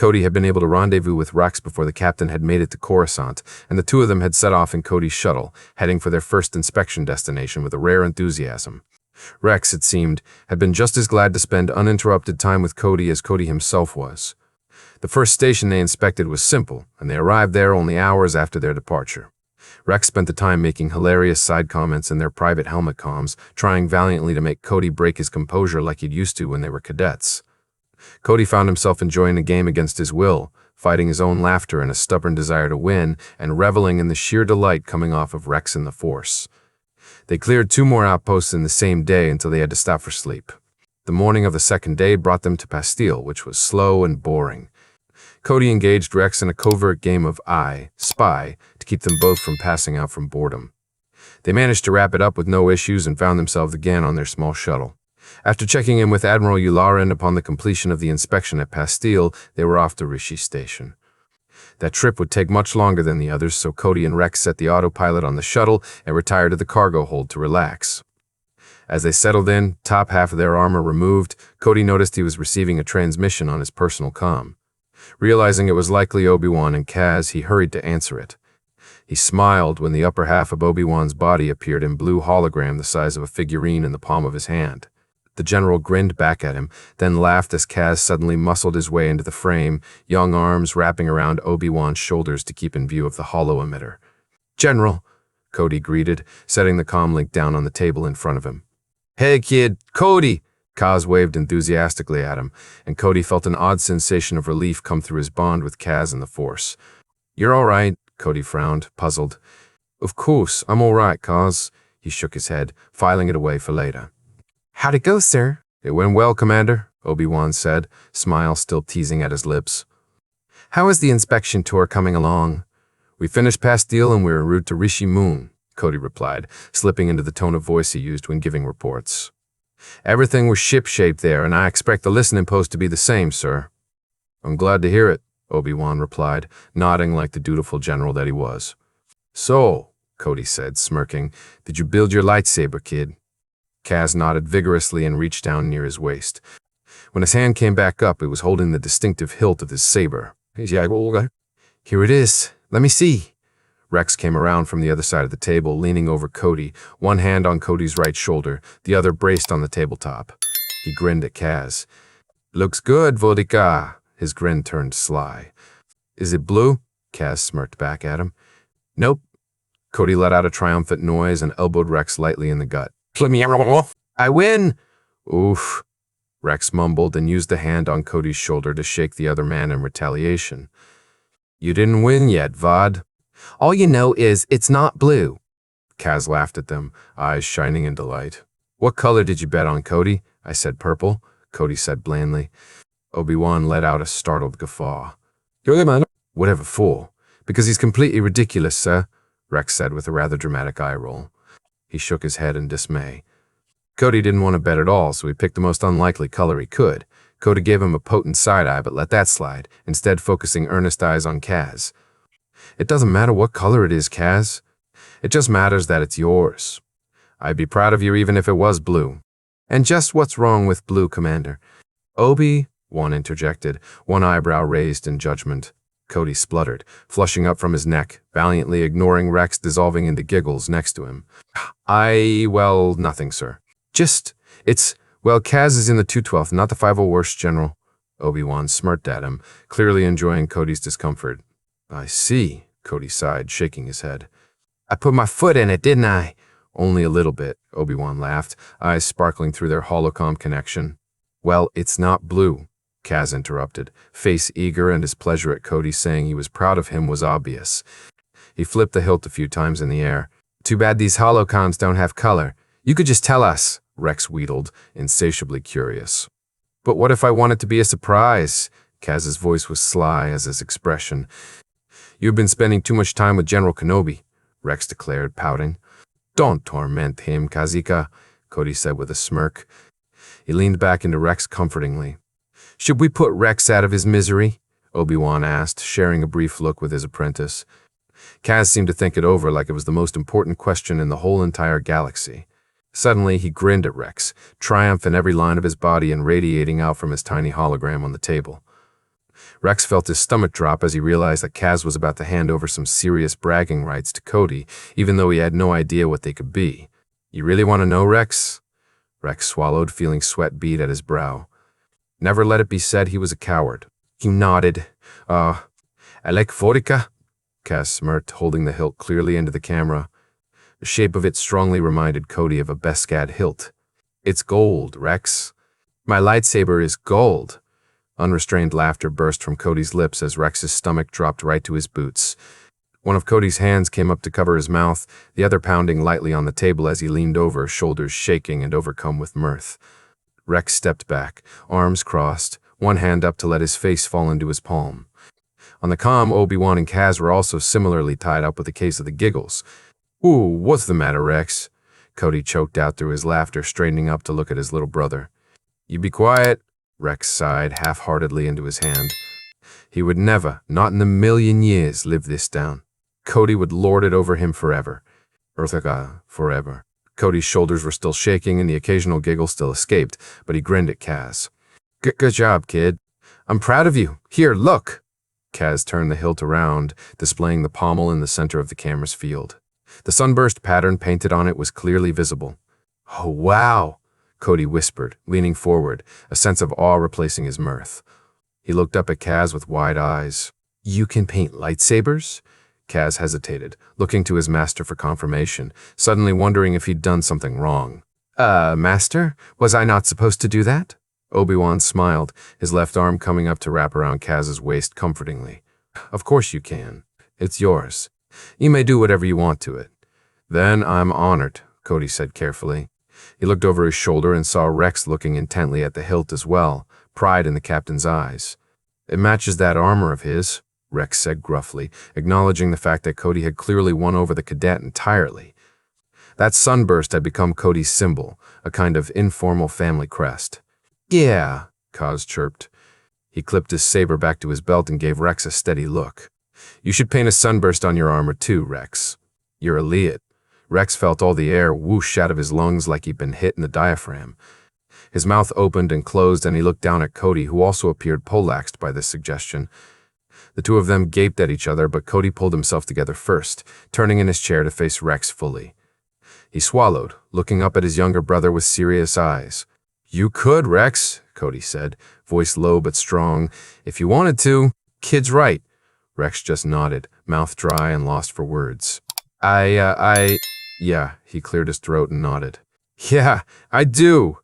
Cody had been able to rendezvous with Rex before the captain had made it to Coruscant, and the two of them had set off in Cody's shuttle, heading for their first inspection destination with a rare enthusiasm. Rex, it seemed, had been just as glad to spend uninterrupted time with Cody as Cody himself was. The first station they inspected was simple, and they arrived there only hours after their departure. Rex spent the time making hilarious side comments in their private helmet comms, trying valiantly to make Cody break his composure like he'd used to when they were cadets. Cody found himself enjoying the game against his will, fighting his own laughter and a stubborn desire to win, and reveling in the sheer delight coming off of Rex and the Force. They cleared 2 more outposts in the same day until they had to stop for sleep. The morning of the second day brought them to Bastille, which was slow and boring. Cody engaged Rex in a covert game of I, Spy, to keep them both from passing out from boredom. They managed to wrap it up with no issues and found themselves again on their small shuttle. After checking in with Admiral Yularen upon the completion of the inspection at Bastille, they were off to Rishi Station. That trip would take much longer than the others, so Cody and Rex set the autopilot on the shuttle and retired to the cargo hold to relax. As they settled in, top half of their armor removed, Cody noticed he was receiving a transmission on his personal comm. Realizing it was likely Obi-Wan and Kaz, he hurried to answer it. He smiled when the upper half of Obi-Wan's body appeared in blue hologram the size of a figurine in the palm of his hand. The general grinned back at him, then laughed as Kaz suddenly muscled his way into the frame, young arms wrapping around Obi-Wan's shoulders to keep in view of the holo emitter. "General," Cody greeted, setting the comm link down on the table in front of him. "Hey, kid, Cody!" Kaz waved enthusiastically at him, and Cody felt an odd sensation of relief come through his bond with Kaz and the Force. "You're all right," Cody frowned, puzzled. "Of course, I'm all right, Kaz." He shook his head, filing it away for later. "How'd it go, sir?" "It went well, Commander," Obi-Wan said, smile still teasing at his lips. "How is the inspection tour coming along?" "We finished Bastille and we're en route to Rishi Moon," Cody replied, slipping into the tone of voice he used when giving reports. "Everything was ship-shape there, and I expect the listening post to be the same, sir." "I'm glad to hear it," Obi-Wan replied, nodding like the dutiful general that he was. "So," Cody said, smirking, "did you build your lightsaber, kid?" Kaz nodded vigorously and reached down near his waist. When his hand came back up, it was holding the distinctive hilt of his saber. "Here it is. Let me see." Rex came around from the other side of the table, leaning over Cody, one hand on Cody's right shoulder, the other braced on the tabletop. He grinned at Kaz. "Looks good, Vodika." His grin turned sly. "Is it blue?" Kaz smirked back at him. "Nope." Cody let out a triumphant noise and elbowed Rex lightly in the gut. "I win!" "Oof," Rex mumbled and used the hand on Cody's shoulder to shake the other man in retaliation. "You didn't win yet, Vod." "All you know is it's not blue." Kaz laughed at them, eyes shining in delight. "What color did you bet on, Cody?" I said purple, Cody said blandly. Obi-Wan let out a startled guffaw. "Whatever for? Because he's completely ridiculous, sir," Rex said with a rather dramatic eye roll. He shook his head in dismay. Cody didn't want to bet at all, so he picked the most unlikely color he could. Cody gave him a potent side-eye, but let that slide, instead focusing earnest eyes on Kaz. "It doesn't matter what color it is, Kaz. It just matters that it's yours. I'd be proud of you even if it was blue." "And just what's wrong with blue, Commander?" Obi-Wan interjected, one eyebrow raised in judgment. Cody spluttered, flushing up from his neck, valiantly ignoring Rex dissolving into giggles next to him. Well, nothing, sir. Kaz is in the 212th, not the 50 worst, General." Obi-Wan smirked at him, clearly enjoying Cody's discomfort. "I see," Cody sighed, shaking his head. "I put my foot in it, didn't I?" "Only a little bit," Obi-Wan laughed, eyes sparkling through their holocom connection. "Well, it's not blue," Kaz interrupted, face eager, and his pleasure at Cody saying he was proud of him was obvious. He flipped the hilt a few times in the air. "Too bad these holocoms don't have color. You could just tell us," Rex wheedled, insatiably curious. "But what if I want it to be a surprise?" Kaz's voice was sly as his expression. "You've been spending too much time with General Kenobi," Rex declared, pouting. "Don't torment him, Kazika," Cody said with a smirk. He leaned back into Rex comfortingly. "Should we put Rex out of his misery?" Obi-Wan asked, sharing a brief look with his apprentice. Kaz seemed to think it over like it was the most important question in the whole entire galaxy. Suddenly, he grinned at Rex, triumph in every line of his body and radiating out from his tiny hologram on the table. Rex felt his stomach drop as he realized that Kaz was about to hand over some serious bragging rights to Cody, even though he had no idea what they could be. "You really want to know, Rex?" Rex swallowed, feeling sweat bead at his brow. Never let it be said he was a coward. He nodded. Alec vodka?" Kaz smirked, holding the hilt clearly into the camera. The shape of it strongly reminded Cody of a Beskad hilt. "It's gold, Rex. My lightsaber is gold." Unrestrained laughter burst from Cody's lips as Rex's stomach dropped right to his boots. One of Cody's hands came up to cover his mouth, the other pounding lightly on the table as he leaned over, shoulders shaking and overcome with mirth. Rex stepped back, arms crossed, one hand up to let his face fall into his palm. On the comm, Obi-Wan and Kaz were also similarly tied up with a case of the giggles. "Ooh, what's the matter, Rex?" Cody choked out through his laughter, straightening up to look at his little brother. "You be quiet," Rex sighed half-heartedly into his hand. He would never, not in a million years, live this down. Cody would lord it over him forever. Forever. Cody's shoulders were still shaking and the occasional giggle still escaped, but he grinned at Kaz. Good job, kid. I'm proud of you. Here, look." Kaz turned the hilt around, displaying the pommel in the center of the camera's field. The sunburst pattern painted on it was clearly visible. "Oh, wow," Cody whispered, leaning forward, a sense of awe replacing his mirth. He looked up at Kaz with wide eyes. "You can paint lightsabers?" Kaz hesitated, looking to his master for confirmation, suddenly wondering if he'd done something wrong. Master? Was I not supposed to do that?" Obi-Wan smiled, his left arm coming up to wrap around Kaz's waist comfortingly. "Of course you can. It's yours. You may do whatever you want to it." "Then I'm honored," Cody said carefully. He looked over his shoulder and saw Rex looking intently at the hilt as well, pride in the captain's eyes. "It matches that armor of his," Rex said gruffly, acknowledging the fact that Cody had clearly won over the cadet entirely. That sunburst had become Cody's symbol, a kind of informal family crest. "Yeah," Kaz chirped. He clipped his saber back to his belt and gave Rex a steady look. "You should paint a sunburst on your armor too, Rex. You're a Leia." Rex felt all the air whoosh out of his lungs like he'd been hit in the diaphragm. His mouth opened and closed and he looked down at Cody, who also appeared poleaxed by this suggestion. The two of them gaped at each other, but Cody pulled himself together first, turning in his chair to face Rex fully. He swallowed, looking up at his younger brother with serious eyes. "You could, Rex," Cody said, voice low but strong. "If you wanted to. Kid's right." Rex just nodded, mouth dry and lost for words. Yeah, he cleared his throat and nodded. "Yeah, I do."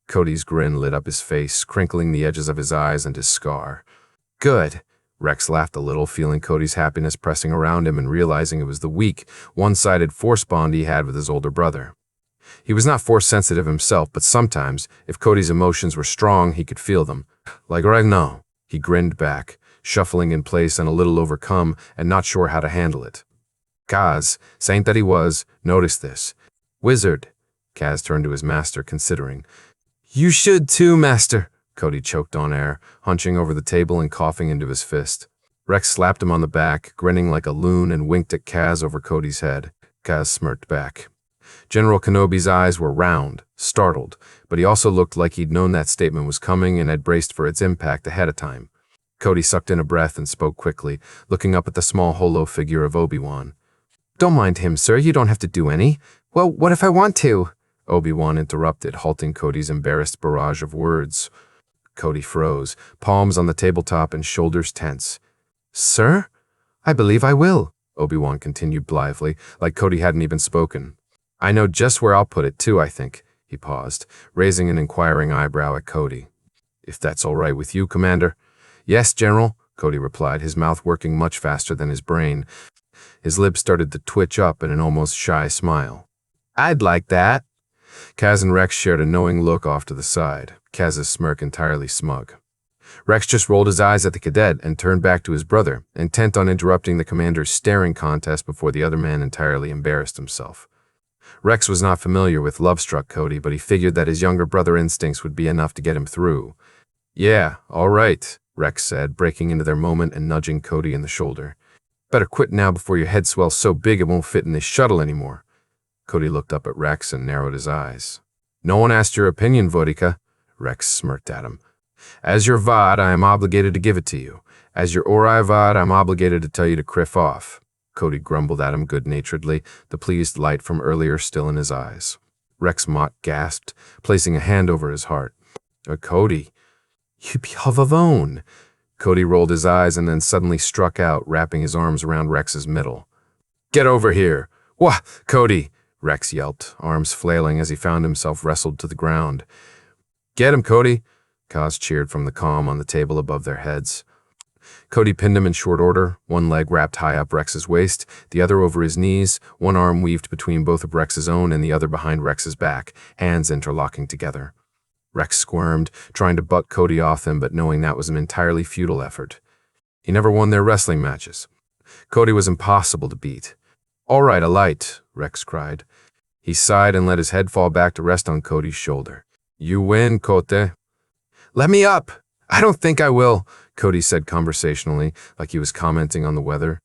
Cody's grin lit up his face, crinkling the edges of his eyes and his scar. "Good." Rex laughed a little, feeling Cody's happiness pressing around him and realizing it was the weak, one-sided force bond he had with his older brother. He was not force-sensitive himself, but sometimes, if Cody's emotions were strong, he could feel them. "Like right now," he grinned back, shuffling in place and a little overcome and not sure how to handle it. Kaz, saint that he was, noticed this. "Wizard," Kaz turned to his master, considering. "You should too, master," Cody choked on air, hunching over the table and coughing into his fist. Rex slapped him on the back, grinning like a loon, and winked at Kaz over Cody's head. Kaz smirked back. General Kenobi's eyes were round, startled, but he also looked like he'd known that statement was coming and had braced for its impact ahead of time. Cody sucked in a breath and spoke quickly, looking up at the small holo figure of Obi-Wan. "Don't mind him, sir. You don't have to do any." "Well, what if I want to?" Obi-Wan interrupted, halting Cody's embarrassed barrage of words. Cody froze, palms on the tabletop and shoulders tense. "Sir? I believe I will," Obi-Wan continued blithely, like Cody hadn't even spoken. "I know just where I'll put it, too, I think." He paused, raising an inquiring eyebrow at Cody. "If that's all right with you, Commander." "Yes, General," Cody replied, his mouth working much faster than his brain. His lips started to twitch up in an almost shy smile. "I'd like that." Kaz and Rex shared a knowing look off to the side, Kaz's smirk entirely smug. Rex just rolled his eyes at the cadet and turned back to his brother, intent on interrupting the commander's staring contest before the other man entirely embarrassed himself. Rex was not familiar with love-struck Cody, but he figured that his younger brother instincts would be enough to get him through. "Yeah, all right," Rex said, breaking into their moment and nudging Cody in the shoulder. "Better quit now before your head swells so big it won't fit in this shuttle anymore." Cody looked up at Rex and narrowed his eyes. "No one asked your opinion, Vodka." Rex smirked at him. "As your Vod, I am obligated to give it to you. As your Oraivad, I'm obligated to tell you to criff off. Cody grumbled at him good-naturedly, the pleased light from earlier still in his eyes. Rex Mott gasped, placing a hand over his heart. Cody, you be havavone. Cody rolled his eyes and then suddenly struck out, wrapping his arms around Rex's middle. Get over here! Wah, Cody! Rex yelped, arms flailing as he found himself wrestled to the ground. Get him, Cody! Kaz cheered from the calm on the table above their heads. Cody pinned him in short order, one leg wrapped high up Rex's waist, the other over his knees, one arm weaved between both of Rex's own and the other behind Rex's back, hands interlocking together. Rex squirmed, trying to butt Cody off him, but knowing that was an entirely futile effort. He never won their wrestling matches. Cody was impossible to beat. All right, a light, Rex cried. He sighed and let his head fall back to rest on Cody's shoulder. You win, Cote. Let me up! I don't think I will, Cody said conversationally, like he was commenting on the weather.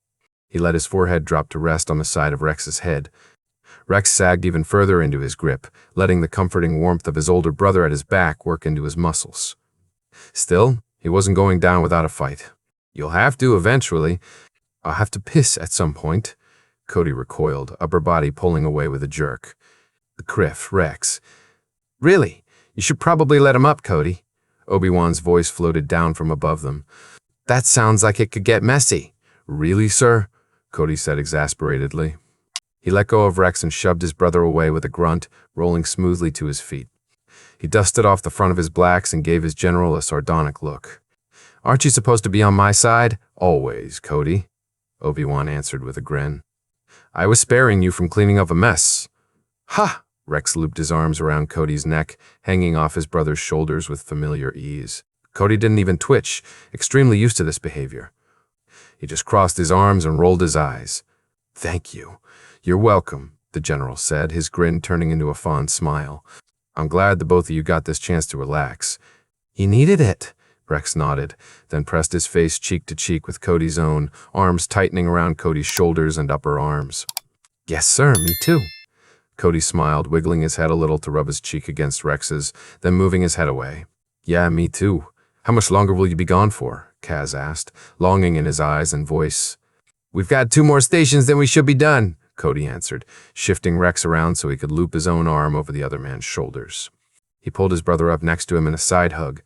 He let his forehead drop to rest on the side of Rex's head. Rex sagged even further into his grip, letting the comforting warmth of his older brother at his back work into his muscles. Still, he wasn't going down without a fight. You'll have to eventually. I'll have to piss at some point. Cody recoiled, upper body pulling away with a jerk. The criff, Rex. Really? You should probably let him up, Cody. Obi-Wan's voice floated down from above them. That sounds like it could get messy. Really, sir? Cody said exasperatedly. He let go of Rex and shoved his brother away with a grunt, rolling smoothly to his feet. He dusted off the front of his blacks and gave his general a sardonic look. Aren't you supposed to be on my side? Always, Cody, Obi-Wan answered with a grin. I was sparing you from cleaning up a mess. Ha! Rex looped his arms around Cody's neck, hanging off his brother's shoulders with familiar ease. Cody didn't even twitch, extremely used to this behavior. He just crossed his arms and rolled his eyes. Thank you. You're welcome, the general said, his grin turning into a fond smile. I'm glad the both of you got this chance to relax. He needed it, Rex nodded, then pressed his face cheek to cheek with Cody's own, arms tightening around Cody's shoulders and upper arms. Yes, sir, me too. Cody smiled, wiggling his head a little to rub his cheek against Rex's, then moving his head away. Yeah, me too. How much longer will you be gone for? Kaz asked, longing in his eyes and voice. We've got 2 more stations, then we should be done, Cody answered, shifting Rex around so he could loop his own arm over the other man's shoulders. He pulled his brother up next to him in a side hug.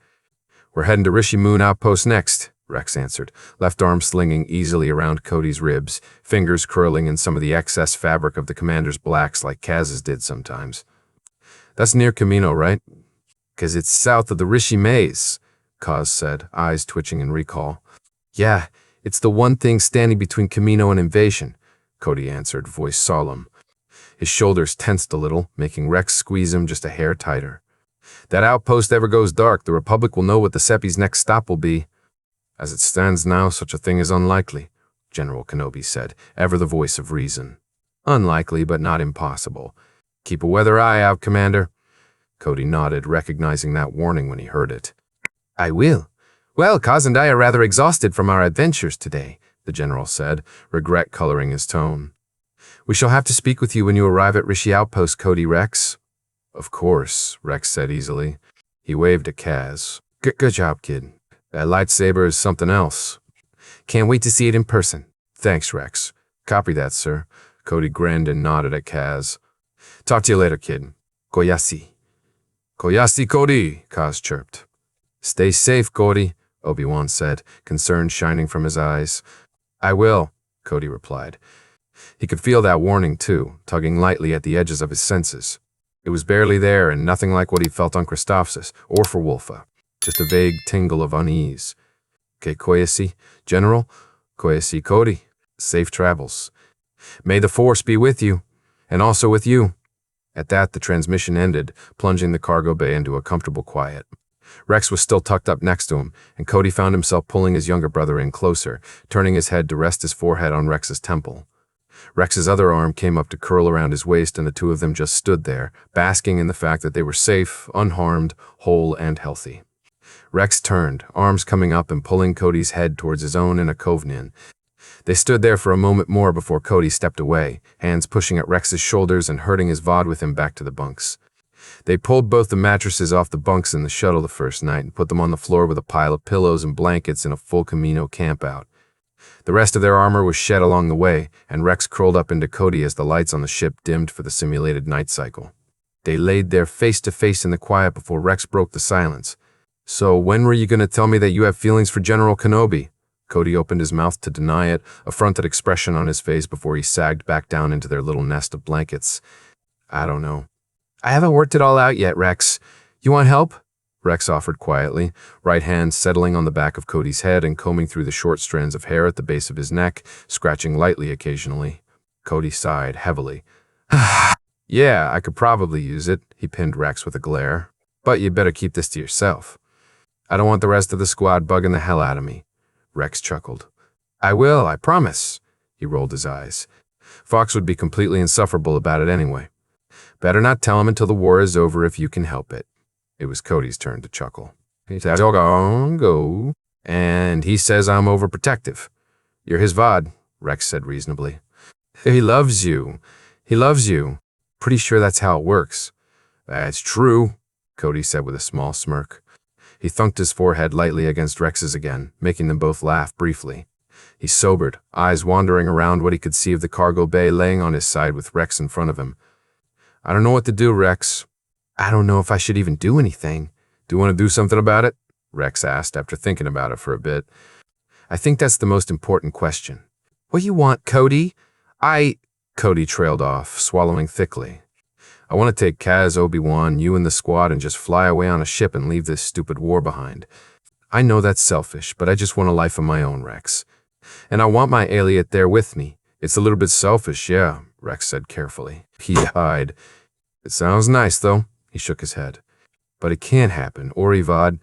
We're heading to Rishi Moon Outpost next, Rex answered, left arm slinging easily around Cody's ribs, fingers curling in some of the excess fabric of the commander's blacks like Kaz's did sometimes. That's near Kamino, right? 'Cause it's south of the Rishi Maze, Kaz said, eyes twitching in recall. Yeah, it's the one thing standing between Kamino and invasion, Cody answered, voice solemn. His shoulders tensed a little, making Rex squeeze him just a hair tighter. That outpost ever goes dark, the Republic will know what the Seppi's next stop will be. As it stands now, such a thing is unlikely, General Kenobi said, ever the voice of reason. Unlikely, but not impossible. Keep a weather eye out, Commander. Cody nodded, recognizing that warning when he heard it. I will. Well, Kaz and I are rather exhausted from our adventures today, the general said, regret coloring his tone. We shall have to speak with you when you arrive at Rishi Outpost, Cody Rex. Of course, Rex said easily. He waved at Kaz. Good job, kid. That lightsaber is something else. Can't wait to see it in person. Thanks, Rex. Copy that, sir. Cody grinned and nodded at Kaz. Talk to you later, kid. Koyasi. Koyasi, Cody, Kaz chirped. Stay safe, Cody, Obi-Wan said, concern shining from his eyes. I will, Cody replied. He could feel that warning, too, tugging lightly at the edges of his senses. It was barely there and nothing like what he felt on Christophsis or for Wolfa. Just a vague tingle of unease. Okay, Koyasi, General, Koyasi, Cody, safe travels. May the Force be with you, and also with you. At that, the transmission ended, plunging the cargo bay into a comfortable quiet. Rex was still tucked up next to him, and Cody found himself pulling his younger brother in closer, turning his head to rest his forehead on Rex's temple. Rex's other arm came up to curl around his waist, and the two of them just stood there, basking in the fact that they were safe, unharmed, whole, and healthy. Rex turned, arms coming up and pulling Cody's head towards his own in a kovnin. They stood there for a moment more before Cody stepped away, hands pushing at Rex's shoulders and herding his VOD with him back to the bunks. They pulled both the mattresses off the bunks in the shuttle the first night and put them on the floor with a pile of pillows and blankets in a full Kamino campout. The rest of their armor was shed along the way, and Rex curled up into Cody as the lights on the ship dimmed for the simulated night cycle. They laid there face to face in the quiet before Rex broke the silence. "So when were you going to tell me that you have feelings for General Kenobi?" Cody opened his mouth to deny it, a fronted expression on his face before he sagged back down into their little nest of blankets. "I don't know. I haven't worked it all out yet, Rex. You want help?" Rex offered quietly, right hand settling on the back of Cody's head and combing through the short strands of hair at the base of his neck, scratching lightly occasionally. Cody sighed heavily. "Yeah, I could probably use it," he pinned Rex with a glare. "But you better keep this to yourself. I don't want the rest of the squad bugging the hell out of me." Rex chuckled. "I will, I promise." He rolled his eyes. Fox would be completely insufferable about it anyway. "Better not tell him until the war is over if you can help it." It was Cody's turn to chuckle. He said, "Go." And he says I'm overprotective. "You're his VOD," Rex said reasonably. "He loves you. He loves you. Pretty sure that's how it works." "That's true," Cody said with a small smirk. He thunked his forehead lightly against Rex's again, making them both laugh briefly. He sobered, eyes wandering around what he could see of the cargo bay laying on his side with Rex in front of him. "I don't know what to do, Rex." "I don't know if I should even do anything." "Do you want to do something about it?" Rex asked after thinking about it for a bit. "I think that's the most important question." "What do you want, Cody?" Cody trailed off, swallowing thickly. "I want to take Kaz, Obi-Wan, you and the squad and just fly away on a ship and leave this stupid war behind. I know that's selfish, but I just want a life of my own, Rex. And I want my Aliot there with me. It's a little bit selfish, yeah," Rex said carefully. He sighed. "It sounds nice, though." He shook his head. "But it can't happen, or Vod.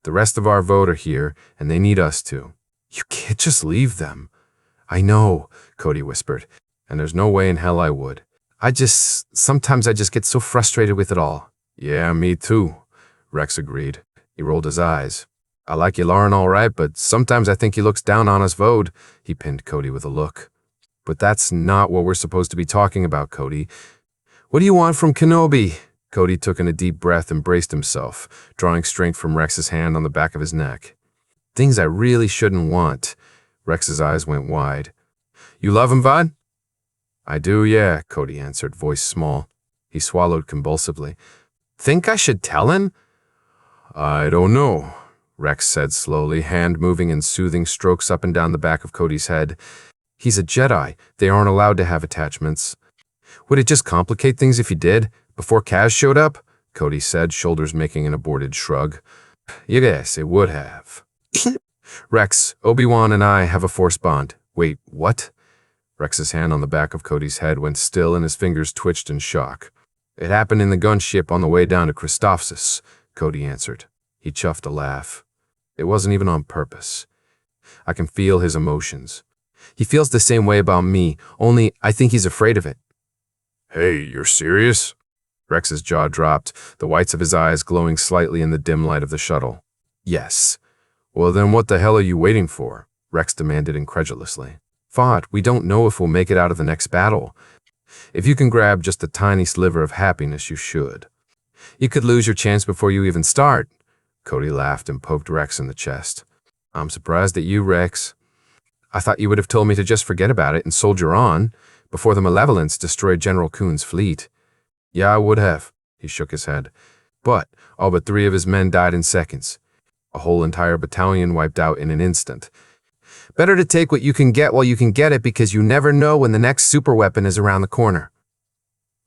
The rest of our vote are here, and they need us too." "You can't just leave them." "I know," Cody whispered, "and there's no way in hell I would. Sometimes I just get so frustrated with it all." "Yeah, me too," Rex agreed. He rolled his eyes. "I like you, Lauren, all right, but sometimes I think he looks down on us, Vode." He pinned Cody with a look. "But that's not what we're supposed to be talking about, Cody. What do you want from Kenobi?" Cody took in a deep breath and braced himself, drawing strength from Rex's hand on the back of his neck. "Things I really shouldn't want." Rex's eyes went wide. "You love him, Vod?" "I do, yeah," Cody answered, voice small. He swallowed convulsively. "Think I should tell him?" "I don't know," Rex said slowly, hand moving in soothing strokes up and down the back of Cody's head. "He's a Jedi. They aren't allowed to have attachments." "Would it just complicate things if you did? Before Kaz showed up?" Cody said, shoulders making an aborted shrug. "Yes, it would have." "Rex, Obi-Wan and I have a force bond." "Wait, what?" Rex's hand on the back of Cody's head went still and his fingers twitched in shock. "It happened in the gunship on the way down to Christophsis," Cody answered. He chuffed a laugh. "It wasn't even on purpose. I can feel his emotions. He feels the same way about me, only I think he's afraid of it." "Hey, you're serious?" Rex's jaw dropped, the whites of his eyes glowing slightly in the dim light of the shuttle. "Yes." "Well, then what the hell are you waiting for?" Rex demanded incredulously. "Vod, we don't know if we'll make it out of the next battle. If you can grab just a tiny sliver of happiness, you should. You could lose your chance before you even start." Cody laughed and poked Rex in the chest. "I'm surprised at you, Rex. I thought you would have told me to just forget about it and soldier on before the Malevolence destroyed General Kuhn's fleet." "Yeah, I would have," he shook his head. "But all but 3 of his men died in seconds. A whole entire battalion wiped out in an instant. Better to take what you can get while you can get it because you never know when the next superweapon is around the corner."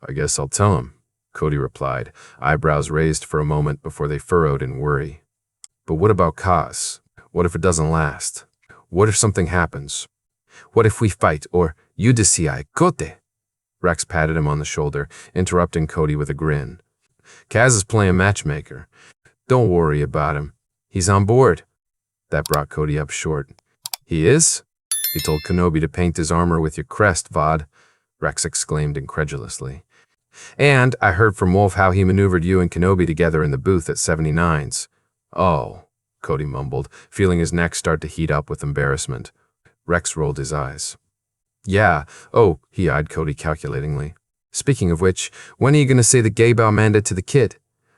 "I guess I'll tell him," Cody replied, eyebrows raised for a moment before they furrowed in worry. "But what about Kaz? What if it doesn't last? What if something happens? What if we fight, or you decide, Kote?" Rex patted him on the shoulder, interrupting Cody with a grin. "Kaz is playing matchmaker. Don't worry about him. He's on board." That brought Cody up short. "He is?" "He told Kenobi to paint his armor with your crest, Vod," Rex exclaimed incredulously. "And I heard from Wolf how he maneuvered you and Kenobi together in the booth at 79's. "Oh," Cody mumbled, feeling his neck start to heat up with embarrassment. Rex rolled his eyes. "Yeah, oh," he eyed Cody calculatingly. Speaking of which, when are you going to say the gay bow mandate to the kid?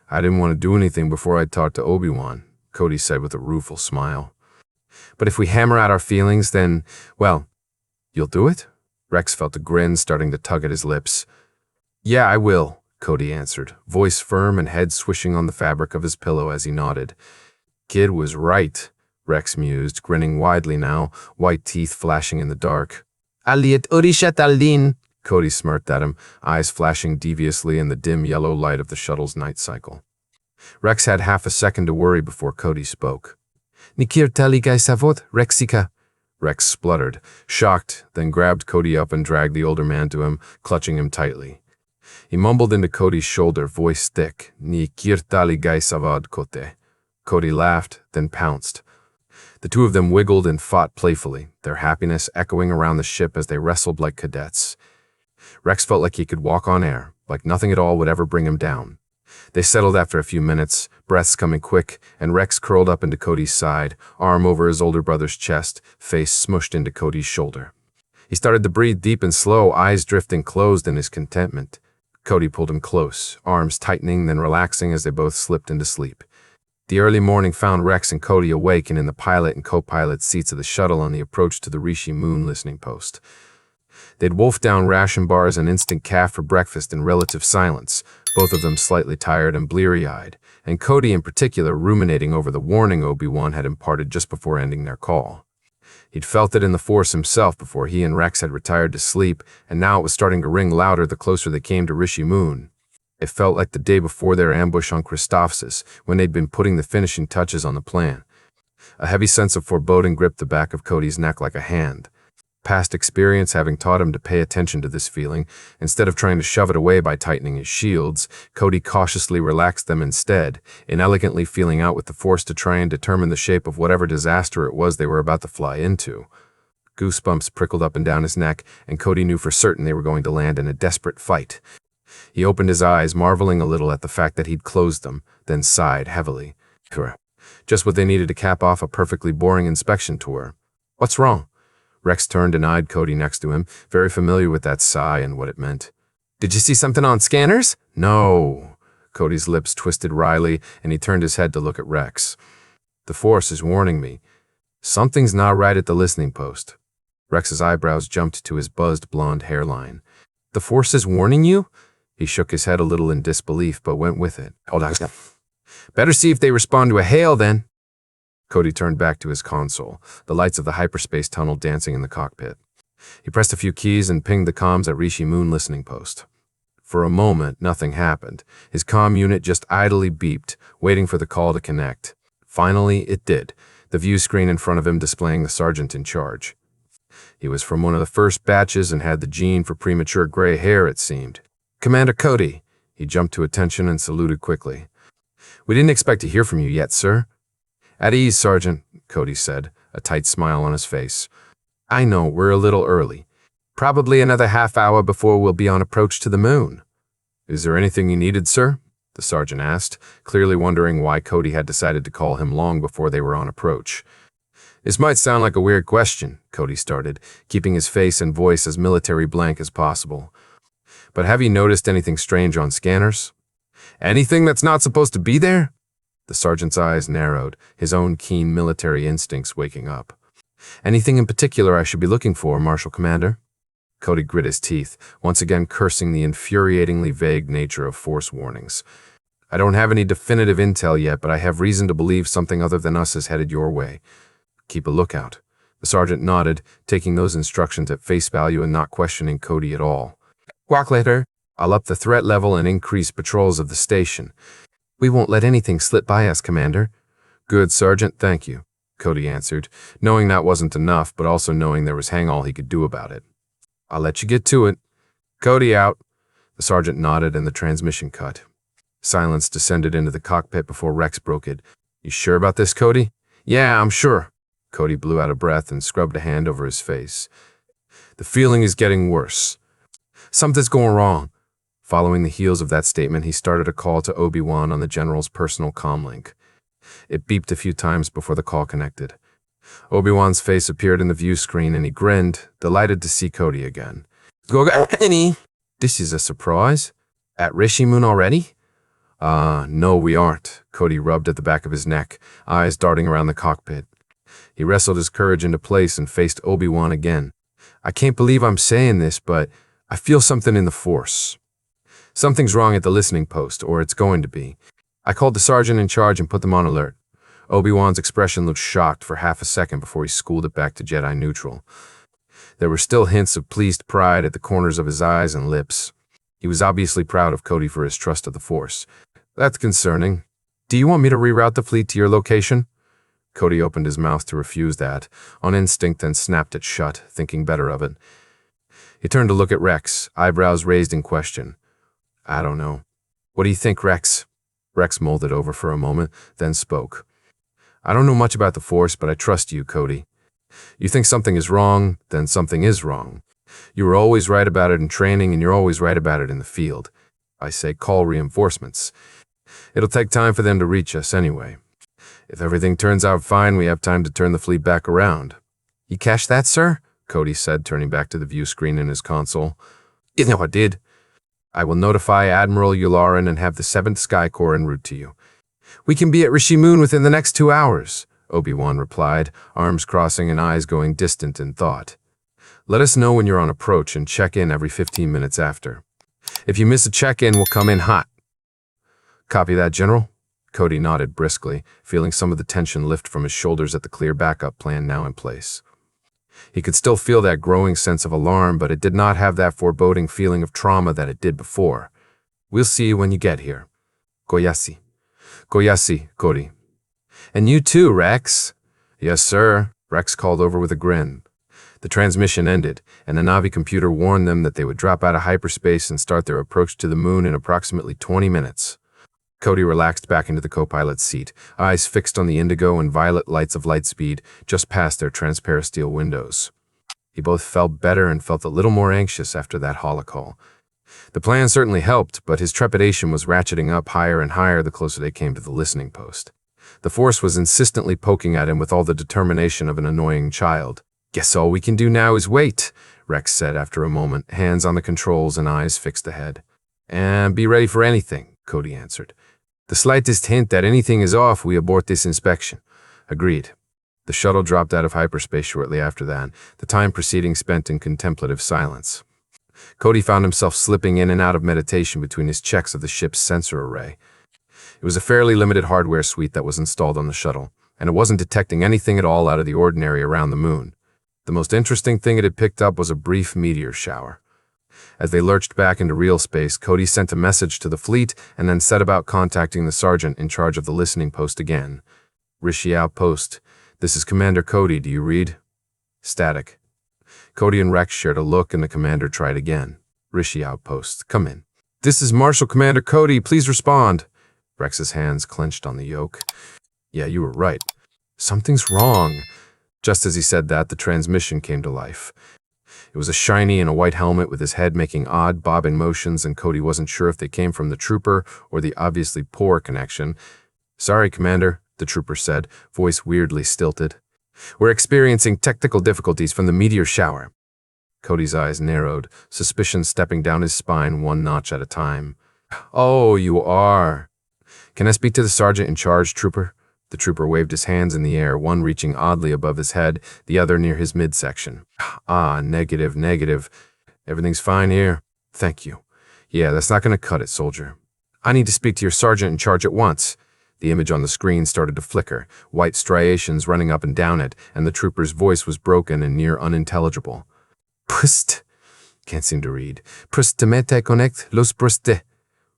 I didn't want to do anything before I'd talked to Obi-Wan, Cody said with a rueful smile. But if we hammer out our feelings, then, well, you'll do it? Rex felt a grin starting to tug at his lips. Yeah, I will, Cody answered, voice firm and head swishing on the fabric of his pillow as he nodded. Kid was right, Rex mused, grinning widely now, white teeth flashing in the dark. Aliet urishat aldin, Cody smirked at him, eyes flashing deviously in the dim yellow light of the shuttle's night cycle. Rex had half a second to worry before Cody spoke. Nikir taligai savot, Rexika. Rex spluttered, shocked, then grabbed Cody up and dragged the older man to him, clutching him tightly. He mumbled into Cody's shoulder, voice thick, Nikir taligai savad kote. Cody laughed, then pounced. The two of them wiggled and fought playfully, their happiness echoing around the ship as they wrestled like cadets. Rex felt like he could walk on air, like nothing at all would ever bring him down. They settled after a few minutes, breaths coming quick, and Rex curled up into Cody's side, arm over his older brother's chest, face smushed into Cody's shoulder. He started to breathe deep and slow, eyes drifting closed in his contentment. Cody pulled him close, arms tightening, then relaxing as they both slipped into sleep. The early morning found Rex and Cody awake and in the pilot and co-pilot seats of the shuttle on the approach to the Rishi Moon listening post. They'd wolfed down ration bars and instant calf for breakfast in relative silence, both of them slightly tired and bleary-eyed, and Cody in particular ruminating over the warning Obi-Wan had imparted just before ending their call. He'd felt it in the Force himself before he and Rex had retired to sleep, and now it was starting to ring louder the closer they came to Rishi Moon. It felt like the day before their ambush on Christophsis, when they'd been putting the finishing touches on the plan. A heavy sense of foreboding gripped the back of Cody's neck like a hand. Past experience having taught him to pay attention to this feeling, instead of trying to shove it away by tightening his shields, Cody cautiously relaxed them instead, inelegantly feeling out with the Force to try and determine the shape of whatever disaster it was they were about to fly into. Goosebumps prickled up and down his neck, and Cody knew for certain they were going to land in a desperate fight. He opened his eyes, marveling a little at the fact that he'd closed them, then sighed heavily. Just what they needed to cap off a perfectly boring inspection tour. What's wrong? Rex turned and eyed Cody next to him, very familiar with that sigh and what it meant. Did you see something on scanners? No. Cody's lips twisted wryly, and he turned his head to look at Rex. The Force is warning me. Something's not right at the listening post. Rex's eyebrows jumped to his buzzed blonde hairline. The Force is warning you? He shook his head a little in disbelief, but went with it. Hold on. Better see if they respond to a hail, then. Cody turned back to his console, the lights of the hyperspace tunnel dancing in the cockpit. He pressed a few keys and pinged the comms at Rishi Moon listening post. For a moment, nothing happened. His comm unit just idly beeped, waiting for the call to connect. Finally, it did, the view screen in front of him displaying the sergeant in charge. He was from one of the first batches and had the gene for premature gray hair, it seemed. Commander Cody. He jumped to attention and saluted quickly. We didn't expect to hear from you yet, sir. At ease, Sergeant, Cody said, a tight smile on his face. I know, we're a little early. Probably another half hour before we'll be on approach to the moon. Is there anything you needed, sir? The sergeant asked, clearly wondering why Cody had decided to call him long before they were on approach. This might sound like a weird question, Cody started, keeping his face and voice as military blank as possible. But have you noticed anything strange on scanners? Anything that's not supposed to be there? The sergeant's eyes narrowed, his own keen military instincts waking up. Anything in particular I should be looking for, Marshal Commander? Cody grit his teeth, once again cursing the infuriatingly vague nature of Force warnings. I don't have any definitive intel yet, but I have reason to believe something other than us is headed your way. Keep a lookout. The sergeant nodded, taking those instructions at face value and not questioning Cody at all. Walk later. I'll up the threat level and increase patrols of the station. We won't let anything slip by us, Commander. Good, Sergeant, thank you, Cody answered, knowing that wasn't enough, but also knowing there was hang all he could do about it. I'll let you get to it. Cody out. The sergeant nodded and the transmission cut. Silence descended into the cockpit before Rex broke it. You sure about this, Cody? Yeah, I'm sure. Cody blew out a breath and scrubbed a hand over his face. The feeling is getting worse. Something's going wrong. Following the heels of that statement, he started a call to Obi-Wan on the General's personal comm link. It beeped a few times before the call connected. Obi-Wan's face appeared in the view screen and he grinned, delighted to see Cody again. Go, Annie! This is a surprise? At Rishimun already? No, we aren't. Cody rubbed at the back of his neck, eyes darting around the cockpit. He wrestled his courage into place and faced Obi-Wan again. I can't believe I'm saying this, but I feel something in the Force. Something's wrong at the listening post, or it's going to be. I called the sergeant in charge and put them on alert. Obi-Wan's expression looked shocked for half a second before he schooled it back to Jedi neutral. There were still hints of pleased pride at the corners of his eyes and lips. He was obviously proud of Cody for his trust of the Force. That's concerning. Do you want me to reroute the fleet to your location? Cody opened his mouth to refuse that, on instinct, then snapped it shut, thinking better of it. He turned to look at Rex, eyebrows raised in question. I don't know. What do you think, Rex? Rex mulled it over for a moment, then spoke. I don't know much about the Force, but I trust you, Cody. You think something is wrong, then something is wrong. You were always right about it in training, and you're always right about it in the field. I say call reinforcements. It'll take time for them to reach us anyway. If everything turns out fine, we have time to turn the fleet back around. You catch that, sir? Cody said, turning back to the view screen in his console. You know I did. I will notify Admiral Yularen and have the 7th Sky Corps en route to you. We can be at Rishimun within the next 2 hours, Obi-Wan replied, arms crossing and eyes going distant in thought. Let us know when you're on approach and check in every 15 minutes after. If you miss a check-in, we'll come in hot. Copy that, General? Cody nodded briskly, feeling some of the tension lift from his shoulders at the clear backup plan now in place. He could still feel that growing sense of alarm, but it did not have that foreboding feeling of trauma that it did before. We'll see you when you get here. Koyashi. Koyashi, Cody. And you too, Rex. Yes, sir, Rex called over with a grin. The transmission ended, and the Navi computer warned them that they would drop out of hyperspace and start their approach to the moon in approximately 20 minutes. Cody relaxed back into the co-pilot's seat, eyes fixed on the indigo and violet lights of Lightspeed just past their transparasteel windows. He both felt better and felt a little more anxious after that holocall. The plan certainly helped, but his trepidation was ratcheting up higher and higher the closer they came to the listening post. The Force was insistently poking at him with all the determination of an annoying child. Guess all we can do now is wait, Rex said after a moment, hands on the controls and eyes fixed ahead. And be ready for anything, Cody answered. The slightest hint that anything is off, we abort this inspection. Agreed. The shuttle dropped out of hyperspace shortly after that, the time proceeding spent in contemplative silence. Cody found himself slipping in and out of meditation between his checks of the ship's sensor array. It was a fairly limited hardware suite that was installed on the shuttle, and it wasn't detecting anything at all out of the ordinary around the moon. The most interesting thing it had picked up was a brief meteor shower. As they lurched back into real space, Cody sent a message to the fleet and then set about contacting the sergeant in charge of the listening post again. Rishi Outpost. This is Commander Cody, do you read? Static. Cody and Rex shared a look and the commander tried again. Rishi Outpost. Come in. This is Marshal Commander Cody, please respond. Rex's hands clenched on the yoke. Yeah, you were right. Something's wrong. Just as he said that, the transmission came to life. It was a shiny in a white helmet with his head making odd bobbing motions, and Cody wasn't sure if they came from the trooper or the obviously poor connection. Sorry, Commander, the trooper said, voice weirdly stilted. We're experiencing technical difficulties from the meteor shower. Cody's eyes narrowed, suspicion stepping down his spine one notch at a time. Oh, you are. Can I speak to the sergeant in charge, trooper? The trooper waved his hands in the air, one reaching oddly above his head, the other near his midsection. Ah, negative. Everything's fine here. Thank you. Yeah, that's not going to cut it, soldier. I need to speak to your sergeant in charge at once. The image on the screen started to flicker, white striations running up and down it, and the trooper's voice was broken and near unintelligible. Pust. Can't seem to read. Pustemete connect los pruste.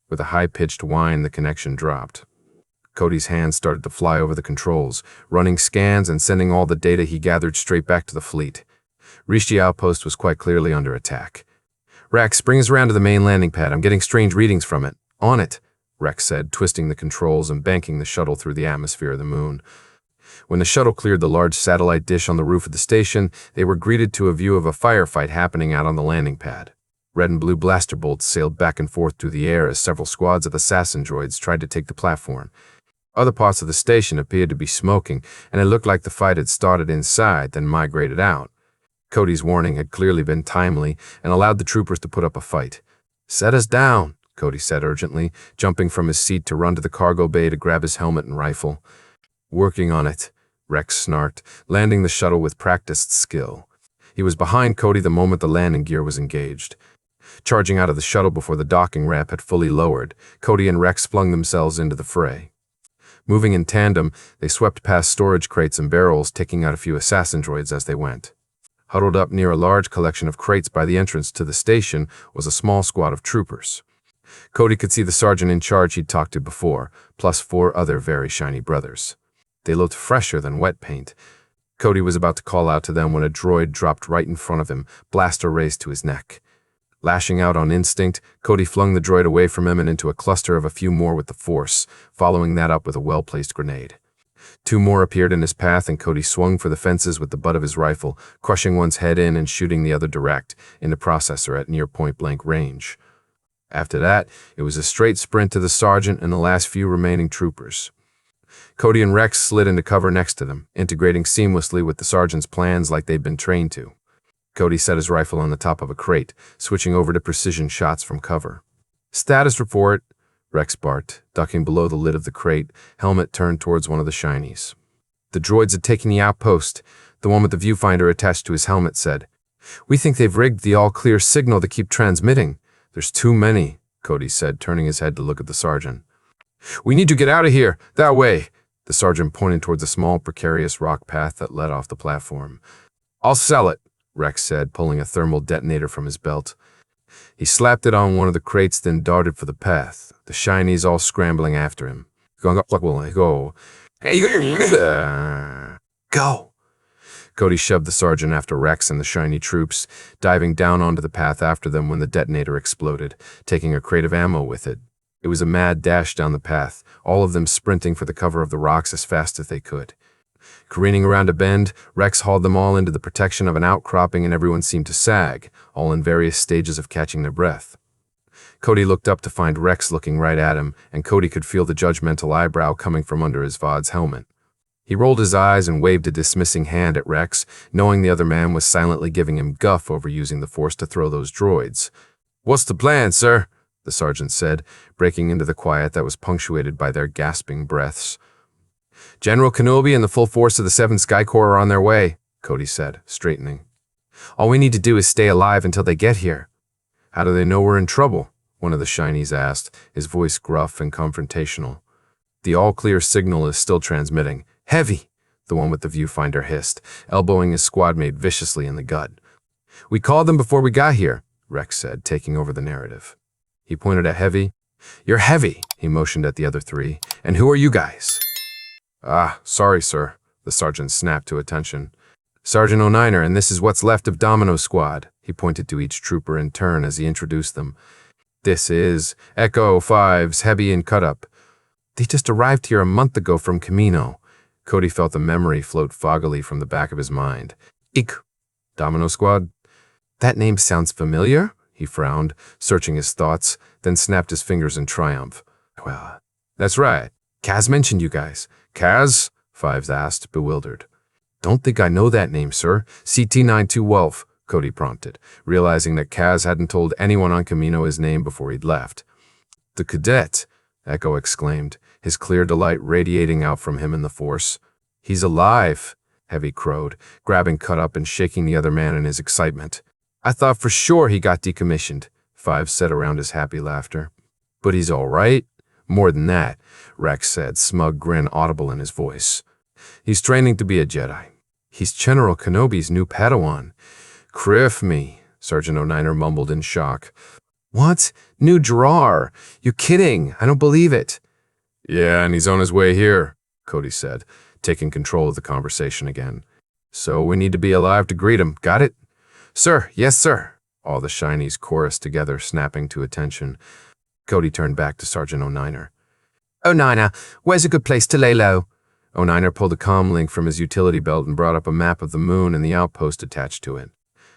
With a high-pitched whine, the connection dropped. Cody's hands started to fly over the controls, running scans and sending all the data he gathered straight back to the fleet. Rishi Outpost was quite clearly under attack. Rex, bring us around to the main landing pad. I'm getting strange readings from it. On it, Rex said, twisting the controls and banking the shuttle through the atmosphere of the moon. When the shuttle cleared the large satellite dish on the roof of the station, they were greeted to a view of a firefight happening out on the landing pad. Red and blue blaster bolts sailed back and forth through the air as several squads of assassin droids tried to take the platform. Other parts of the station appeared to be smoking, and it looked like the fight had started inside, then migrated out. Cody's warning had clearly been timely and allowed the troopers to put up a fight. Set us down, Cody said urgently, jumping from his seat to run to the cargo bay to grab his helmet and rifle. Working on it, Rex snarked, landing the shuttle with practiced skill. He was behind Cody the moment the landing gear was engaged. Charging out of the shuttle before the docking ramp had fully lowered, Cody and Rex flung themselves into the fray. Moving in tandem, they swept past storage crates and barrels, taking out a few assassin droids as they went. Huddled up near a large collection of crates by the entrance to the station was a small squad of troopers. Cody could see the sergeant in charge he'd talked to before, plus 4 other very shiny brothers. They looked fresher than wet paint. Cody was about to call out to them when a droid dropped right in front of him, blaster raised to his neck. Lashing out on instinct, Cody flung the droid away from him and into a cluster of a few more with the Force, following that up with a well-placed grenade. 2 more appeared in his path, and Cody swung for the fences with the butt of his rifle, crushing one's head in and shooting the other direct, in the processor at near point-blank range. After that, it was a straight sprint to the sergeant and the last few remaining troopers. Cody and Rex slid into cover next to them, integrating seamlessly with the sergeant's plans like they'd been trained to. Cody set his rifle on the top of a crate, switching over to precision shots from cover. "Status report," Rex barked, ducking below the lid of the crate, helmet turned towards one of the shinies. "The droids had taken the outpost," the one with the viewfinder attached to his helmet said. "We think they've rigged the all-clear signal to keep transmitting." "There's too many," Cody said, turning his head to look at the sergeant. "We need to get out of here, that way." The sergeant pointed towards a small, precarious rock path that led off the platform. "I'll sell it," Rex said, pulling a thermal detonator from his belt. He slapped it on one of the crates, then darted for the path, the shinies all scrambling after him. Go. Go! Cody shoved the sergeant after Rex and the shiny troops, diving down onto the path after them when the detonator exploded, taking a crate of ammo with it. It was a mad dash down the path, all of them sprinting for the cover of the rocks as fast as they could. Careening around a bend, Rex hauled them all into the protection of an outcropping, and everyone seemed to sag, all in various stages of catching their breath. Cody looked up to find Rex looking right at him, and Cody could feel the judgmental eyebrow coming from under his Vod's helmet. He rolled his eyes and waved a dismissing hand at Rex, knowing the other man was silently giving him guff over using the Force to throw those droids. "What's the plan, sir?" the sergeant said, breaking into the quiet that was punctuated by their gasping breaths. "General Kenobi and the full force of the 7th Sky Corps are on their way," Cody said, straightening. "All we need to do is stay alive until they get here." "How do they know we're in trouble?" one of the shinies asked, his voice gruff and confrontational. "The all-clear signal is still transmitting. Heavy," the one with the viewfinder hissed, elbowing his squadmate viciously in the gut. "We called them before we got here," Rex said, taking over the narrative. He pointed at Heavy. "You're Heavy," he motioned at the other 3. "And who are you guys?" "Ah, sorry, sir," the sergeant snapped to attention. "Sergeant O'Niner, and this is what's left of Domino Squad," he pointed to each trooper in turn as he introduced them. "This is Echo 5's Heavy and Cut-Up. They just arrived here a month ago from Kamino." Cody felt the memory float foggily from the back of his mind. "Ik, Domino Squad? That name sounds familiar?" He frowned, searching his thoughts, then snapped his fingers in triumph. "Well, that's right. Kaz mentioned you guys." "Kaz?" Fives asked, bewildered. "Don't think I know that name, sir. CT-92 Wolf," Cody prompted, realizing that Kaz hadn't told anyone on Kamino his name before he'd left. "The cadet," Echo exclaimed, his clear delight radiating out from him in the Force. "He's alive," Heavy crowed, grabbing Cut-Up and shaking the other man in his excitement. "I thought for sure he got decommissioned," Fives said around his happy laughter. "But he's all right." "More than that," Rex said, smug grin audible in his voice. "He's training to be a Jedi. He's General Kenobi's new Padawan." "Criff me," Sergeant O'Niner mumbled in shock. "What? New drawer? You're kidding. I don't believe it." "Yeah, and he's on his way here," Cody said, taking control of the conversation again. "So we need to be alive to greet him. Got it?" "Sir, yes, sir," all the shinies chorused together, snapping to attention. Cody turned back to Sergeant O'Niner. "O'Niner, where's a good place to lay low?" O'Niner pulled a comm link from his utility belt and brought up a map of the moon and the outpost attached to it.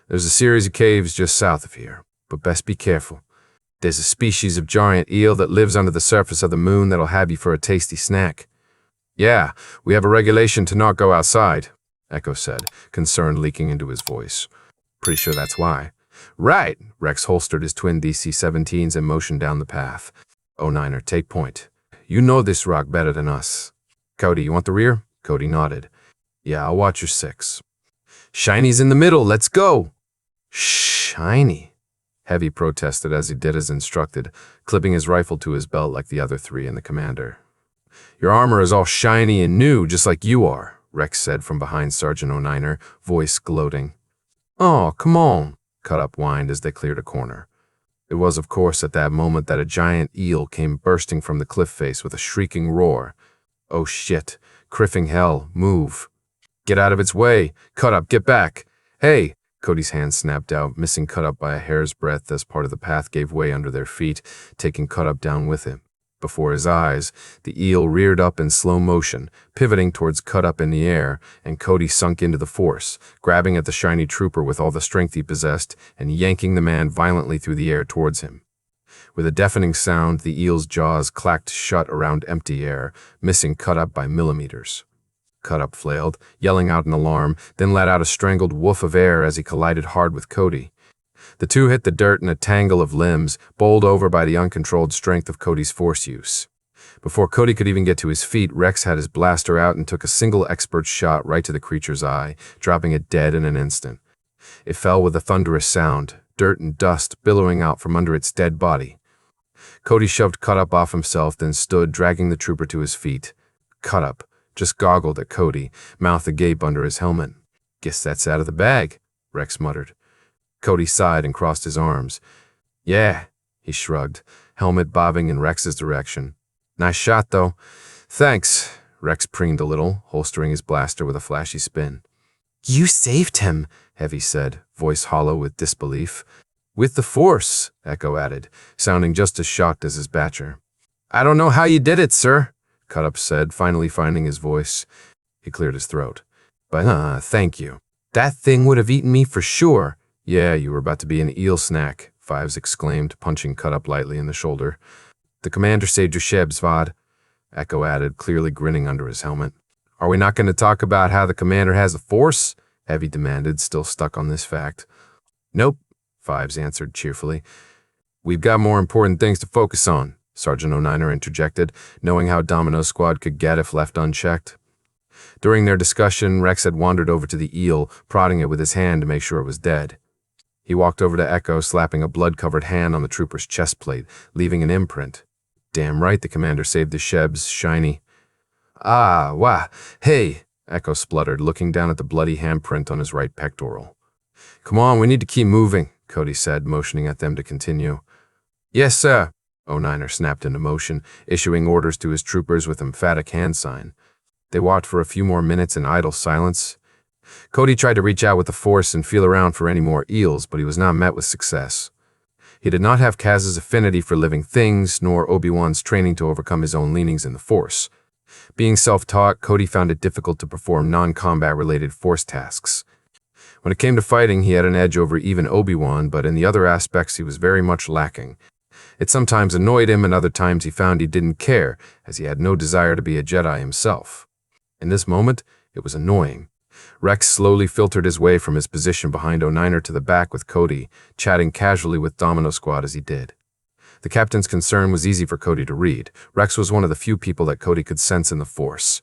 "There's a series of caves just south of here, but best be careful. There's a species of giant eel that lives under the surface of the moon that'll have you for a tasty snack." "Yeah, we have a regulation to not go outside," Echo said, concern leaking into his voice. "Pretty sure that's why." Right, Rex holstered his twin DC-17s and motioned down the path. Oh, Niner, take point. You know this rock better than us. Cody, you want the rear? Cody nodded. Yeah, I'll watch your 6. Shiny's in the middle, let's go! Shiny, Heavy protested as he did as instructed, clipping his rifle to his belt like the other 3 and the commander. Your armor is all shiny and new, just like you are, Rex said from behind Sergeant O'Niner, voice gloating. Oh, come on, Cut Up whined as they cleared a corner. It was, of course, at that moment that a giant eel came bursting from the cliff face with a shrieking roar. Oh shit, criffing hell, move. Get out of its way, Cut Up, get back. Hey, Cody's hand snapped out, missing Cut Up by a hair's breadth as part of the path gave way under their feet, taking Cut Up down with him. Before his eyes, the eel reared up in slow motion, pivoting towards Cut Up in the air, and Cody sunk into the force, grabbing at the shiny trooper with all the strength he possessed and yanking the man violently through the air towards him. With a deafening sound, the eel's jaws clacked shut around empty air, missing Cut Up by millimeters. Cut Up flailed, yelling out an alarm, then let out a strangled woof of air as he collided hard with Cody. The two hit the dirt in a tangle of limbs, bowled over by the uncontrolled strength of Cody's force use. Before Cody could even get to his feet, Rex had his blaster out and took a single expert shot right to the creature's eye, dropping it dead in an instant. It fell with a thunderous sound, dirt and dust billowing out from under its dead body. Cody shoved Cut Up off himself, then stood, dragging the trooper to his feet. Cut Up just goggled at Cody, mouth agape under his helmet. Guess that's out of the bag, Rex muttered. Cody sighed and crossed his arms. Yeah, he shrugged, helmet bobbing in Rex's direction. Nice shot, though. Thanks, Rex preened a little, holstering his blaster with a flashy spin. You saved him, Heavy said, voice hollow with disbelief. With the Force, Echo added, sounding just as shocked as his batcher. I don't know how you did it, sir, Cut Up said, finally finding his voice. He cleared his throat. But, thank you. That thing would have eaten me for sure. Yeah, you were about to be an eel snack, Fives exclaimed, punching Cut Up lightly in the shoulder. The commander saved your shebs, Vod, Echo added, clearly grinning under his helmet. Are we not going to talk about how the commander has a force? Heavy demanded, still stuck on this fact. Nope, Fives answered cheerfully. We've got more important things to focus on, Sergeant O'Niner interjected, knowing how Domino Squad could get if left unchecked. During their discussion, Rex had wandered over to the eel, prodding it with his hand to make sure it was dead. He walked over to Echo, slapping a blood-covered hand on the trooper's chest plate, leaving an imprint. Damn right the commander saved the shebs, shiny. Ah, wah, hey, Echo spluttered, looking down at the bloody handprint on his right pectoral. Come on, we need to keep moving, Cody said, motioning at them to continue. Yes, sir, O'Niner snapped into motion, issuing orders to his troopers with emphatic hand sign. They walked for a few more minutes in idle silence. Cody tried to reach out with the Force and feel around for any more eels, but he was not met with success. He did not have Kaz's affinity for living things, nor Obi-Wan's training to overcome his own leanings in the Force. Being self-taught, Cody found it difficult to perform non-combat-related Force tasks. When it came to fighting, he had an edge over even Obi-Wan, but in the other aspects he was very much lacking. It sometimes annoyed him, and other times he found he didn't care, as he had no desire to be a Jedi himself. In this moment, it was annoying. Rex slowly filtered his way from his position behind O'Niner to the back with Cody, chatting casually with Domino Squad as he did. The captain's concern was easy for Cody to read. Rex was one of the few people that Cody could sense in the Force.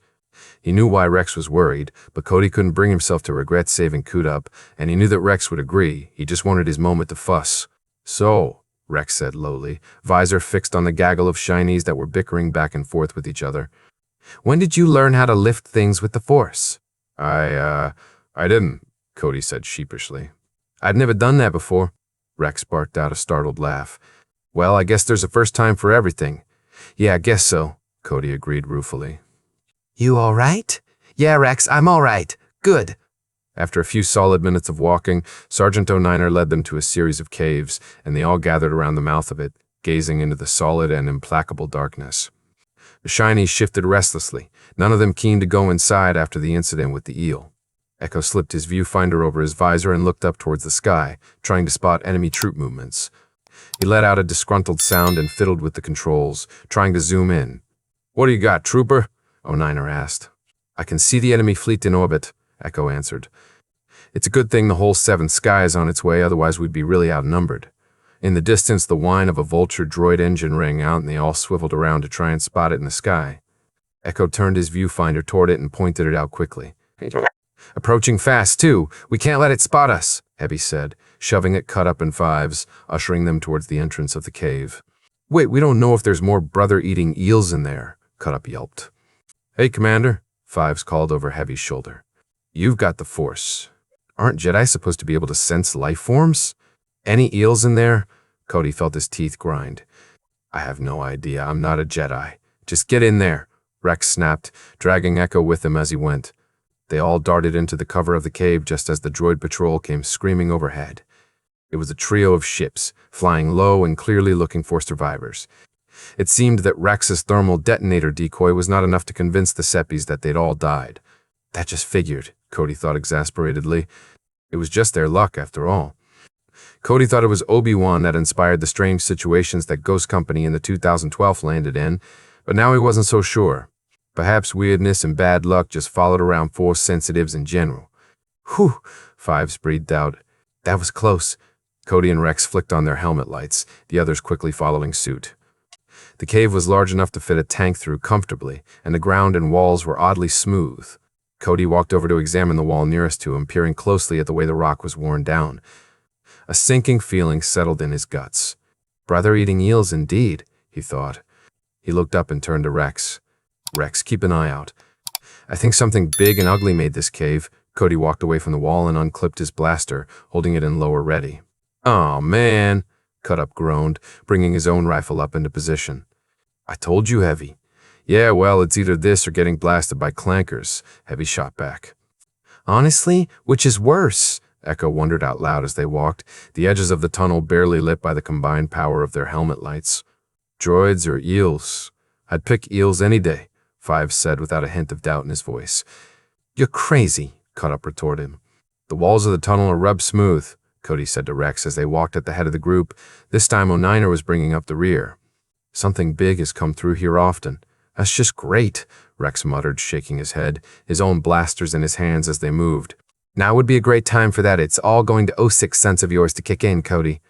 He knew why Rex was worried, but Cody couldn't bring himself to regret saving Cut Up, and he knew that Rex would agree. He just wanted his moment to fuss. So, Rex said lowly, visor fixed on the gaggle of shinies that were bickering back and forth with each other. When did you learn how to lift things with the Force? I didn't, Cody said sheepishly. I'd never done that before. Rex barked out a startled laugh. Well, I guess there's a first time for everything. Yeah, I guess so, Cody agreed ruefully. You all right? Yeah, Rex, I'm all right. Good. After a few solid minutes of walking, Sergeant O'Niner led them to a series of caves, and they all gathered around the mouth of it, gazing into the solid and implacable darkness. The shinies shifted restlessly, none of them keen to go inside after the incident with the eel. Echo slipped his viewfinder over his visor and looked up towards the sky, trying to spot enemy troop movements. He let out a disgruntled sound and fiddled with the controls, trying to zoom in. What do you got, trooper? O'Niner asked. I can see the enemy fleet in orbit, Echo answered. It's a good thing the whole Seventh Sky is on its way, otherwise we'd be really outnumbered. In the distance, the whine of a vulture droid engine rang out, and they all swiveled around to try and spot it in the sky. Echo turned his viewfinder toward it and pointed it out quickly. Approaching fast, too. We can't let it spot us, Heavy said, shoving it cut up in fives, ushering them towards the entrance of the cave. Wait, we don't know if there's more brother-eating eels in there, Cut Up yelped. Hey, Commander, Fives called over Heavy's shoulder. You've got the Force. Aren't Jedi supposed to be able to sense life forms? Any eels in there? Cody felt his teeth grind. I have no idea. I'm not a Jedi. Just get in there, Rex snapped, dragging Echo with him as he went. They all darted into the cover of the cave just as the droid patrol came screaming overhead. It was a trio of ships, flying low and clearly looking for survivors. It seemed that Rex's thermal detonator decoy was not enough to convince the Seppies that they'd all died. That just figured, Cody thought exasperatedly. It was just their luck, after all. Cody thought it was Obi-Wan that inspired the strange situations that Ghost Company in the 2012 landed in, but now he wasn't so sure. Perhaps weirdness and bad luck just followed around Force sensitives in general. Whew, Fives breathed out. That was close. Cody and Rex flicked on their helmet lights, the others quickly following suit. The cave was large enough to fit a tank through comfortably, and the ground and walls were oddly smooth. Cody walked over to examine the wall nearest to him, peering closely at the way the rock was worn down. A sinking feeling settled in his guts. Brother-eating eels indeed, he thought. He looked up and turned to Rex. Rex, keep an eye out. I think something big and ugly made this cave. Cody walked away from the wall and unclipped his blaster, holding it in lower ready. "Aw, man," Cut Up groaned, bringing his own rifle up into position. "I told you, Heavy." "Yeah, well, it's either this or getting blasted by clankers," Heavy shot back. "Honestly, which is worse?" Echo wondered out loud as they walked, the edges of the tunnel barely lit by the combined power of their helmet lights. "Droids or eels? I'd pick eels any day," Fives said without a hint of doubt in his voice. "You're crazy," Cut Up retorted. "The walls of the tunnel are rubbed smooth," Cody said to Rex as they walked at the head of the group. This time O'Niner was bringing up the rear. "Something big has come through here often. That's just great," Rex muttered, shaking his head, his own blasters in his hands as they moved. "Now would be a great time for that it's all going to 06 sense of yours to kick in, Cody."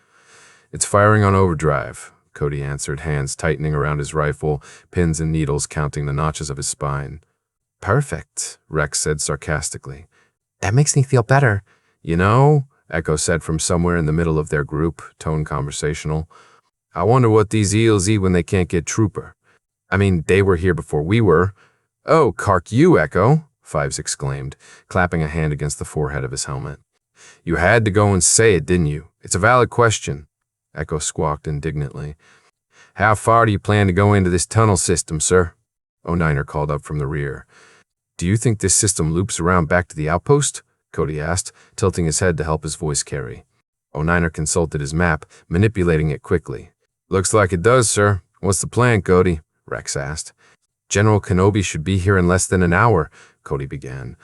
"It's firing on overdrive," Cody answered, hands tightening around his rifle, pins and needles counting the notches of his spine. "Perfect," Rex said sarcastically. "That makes me feel better." "You know," Echo said from somewhere in the middle of their group, tone conversational, "I wonder what these eels eat when they can't get Trooper. I mean, they were here before we were." "Oh, cark you, Echo," Fives exclaimed, clapping a hand against the forehead of his helmet. "You had to go and say it, didn't you? It's a valid question," Echo squawked indignantly. "How far do you plan to go into this tunnel system, sir?" O'Niner called up from the rear. "Do you think this system loops around back to the outpost?" Cody asked, tilting his head to help his voice carry. O'Niner consulted his map, manipulating it quickly. "Looks like it does, sir. What's the plan, Cody?" Rex asked. "General Kenobi should be here in less than an hour," Cody began.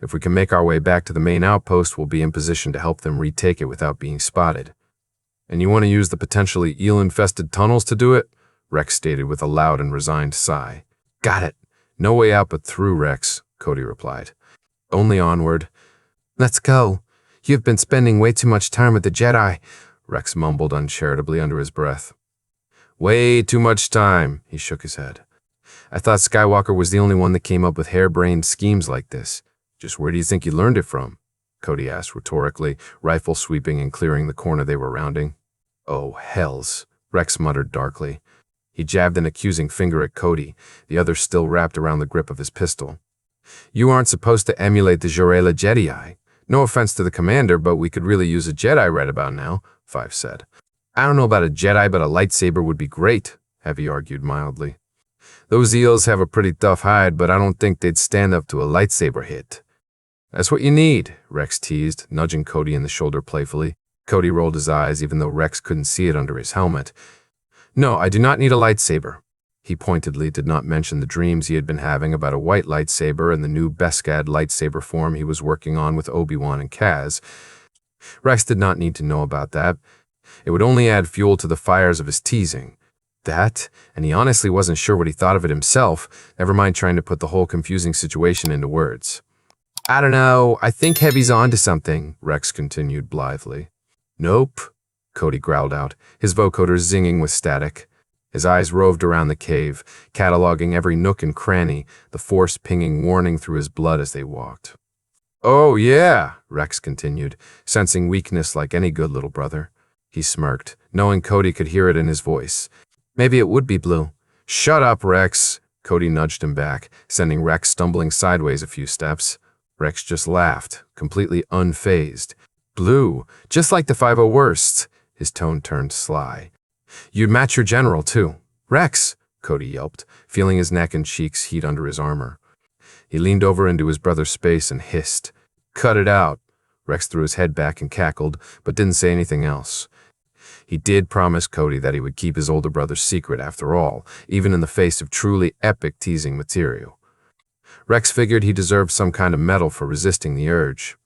"If we can make our way back to the main outpost, we'll be in position to help them retake it without being spotted." "And you want to use the potentially eel-infested tunnels to do it?" Rex stated with a loud and resigned sigh. "Got it. No way out but through, Rex," Cody replied. "Only onward." "Let's go. You've been spending way too much time with the Jedi," Rex mumbled uncharitably under his breath. "Way too much time," he shook his head. "I thought Skywalker was the only one that came up with harebrained schemes like this. Just where do you think you learned it from?" Cody asked rhetorically, rifle sweeping and clearing the corner they were rounding. "Oh, hells," Rex muttered darkly. He jabbed an accusing finger at Cody, the other still wrapped around the grip of his pistol. "You aren't supposed to emulate the Jorela Jedi. No offense to the commander, but we could really use a Jedi right about now," Five said. "I don't know about a Jedi, but a lightsaber would be great," Heavy argued mildly. "Those eels have a pretty tough hide, but I don't think they'd stand up to a lightsaber hit." "That's what you need," Rex teased, nudging Cody in the shoulder playfully. Cody rolled his eyes, even though Rex couldn't see it under his helmet. "No, I do not need a lightsaber." He pointedly did not mention the dreams he had been having about a white lightsaber and the new Beskad lightsaber form he was working on with Obi-Wan and Kaz. Rex did not need to know about that. It would only add fuel to the fires of his teasing. That, and he honestly wasn't sure what he thought of it himself, never mind trying to put the whole confusing situation into words. I don't know, I think Heavy's onto something, Rex continued blithely. Nope, Cody growled out, his vocoder zinging with static. His eyes roved around the cave, cataloging every nook and cranny, the force pinging warning through his blood as they walked. Oh, yeah, Rex continued, sensing weakness like any good little brother. He smirked, knowing Cody could hear it in his voice. Maybe it would be blue. Shut up, Rex, Cody nudged him back, sending Rex stumbling sideways a few steps. Rex just laughed, completely unfazed. Blue, just like the 50 worsts. His tone turned sly. You'd match your general, too. Rex, Cody yelped, feeling his neck and cheeks heat under his armor. He leaned over into his brother's space and hissed. Cut it out. Rex threw his head back and cackled, but didn't say anything else. He did promise Cody that he would keep his older brother's secret after all, even in the face of truly epic teasing material. Rex figured he deserved some kind of medal for resisting the urge.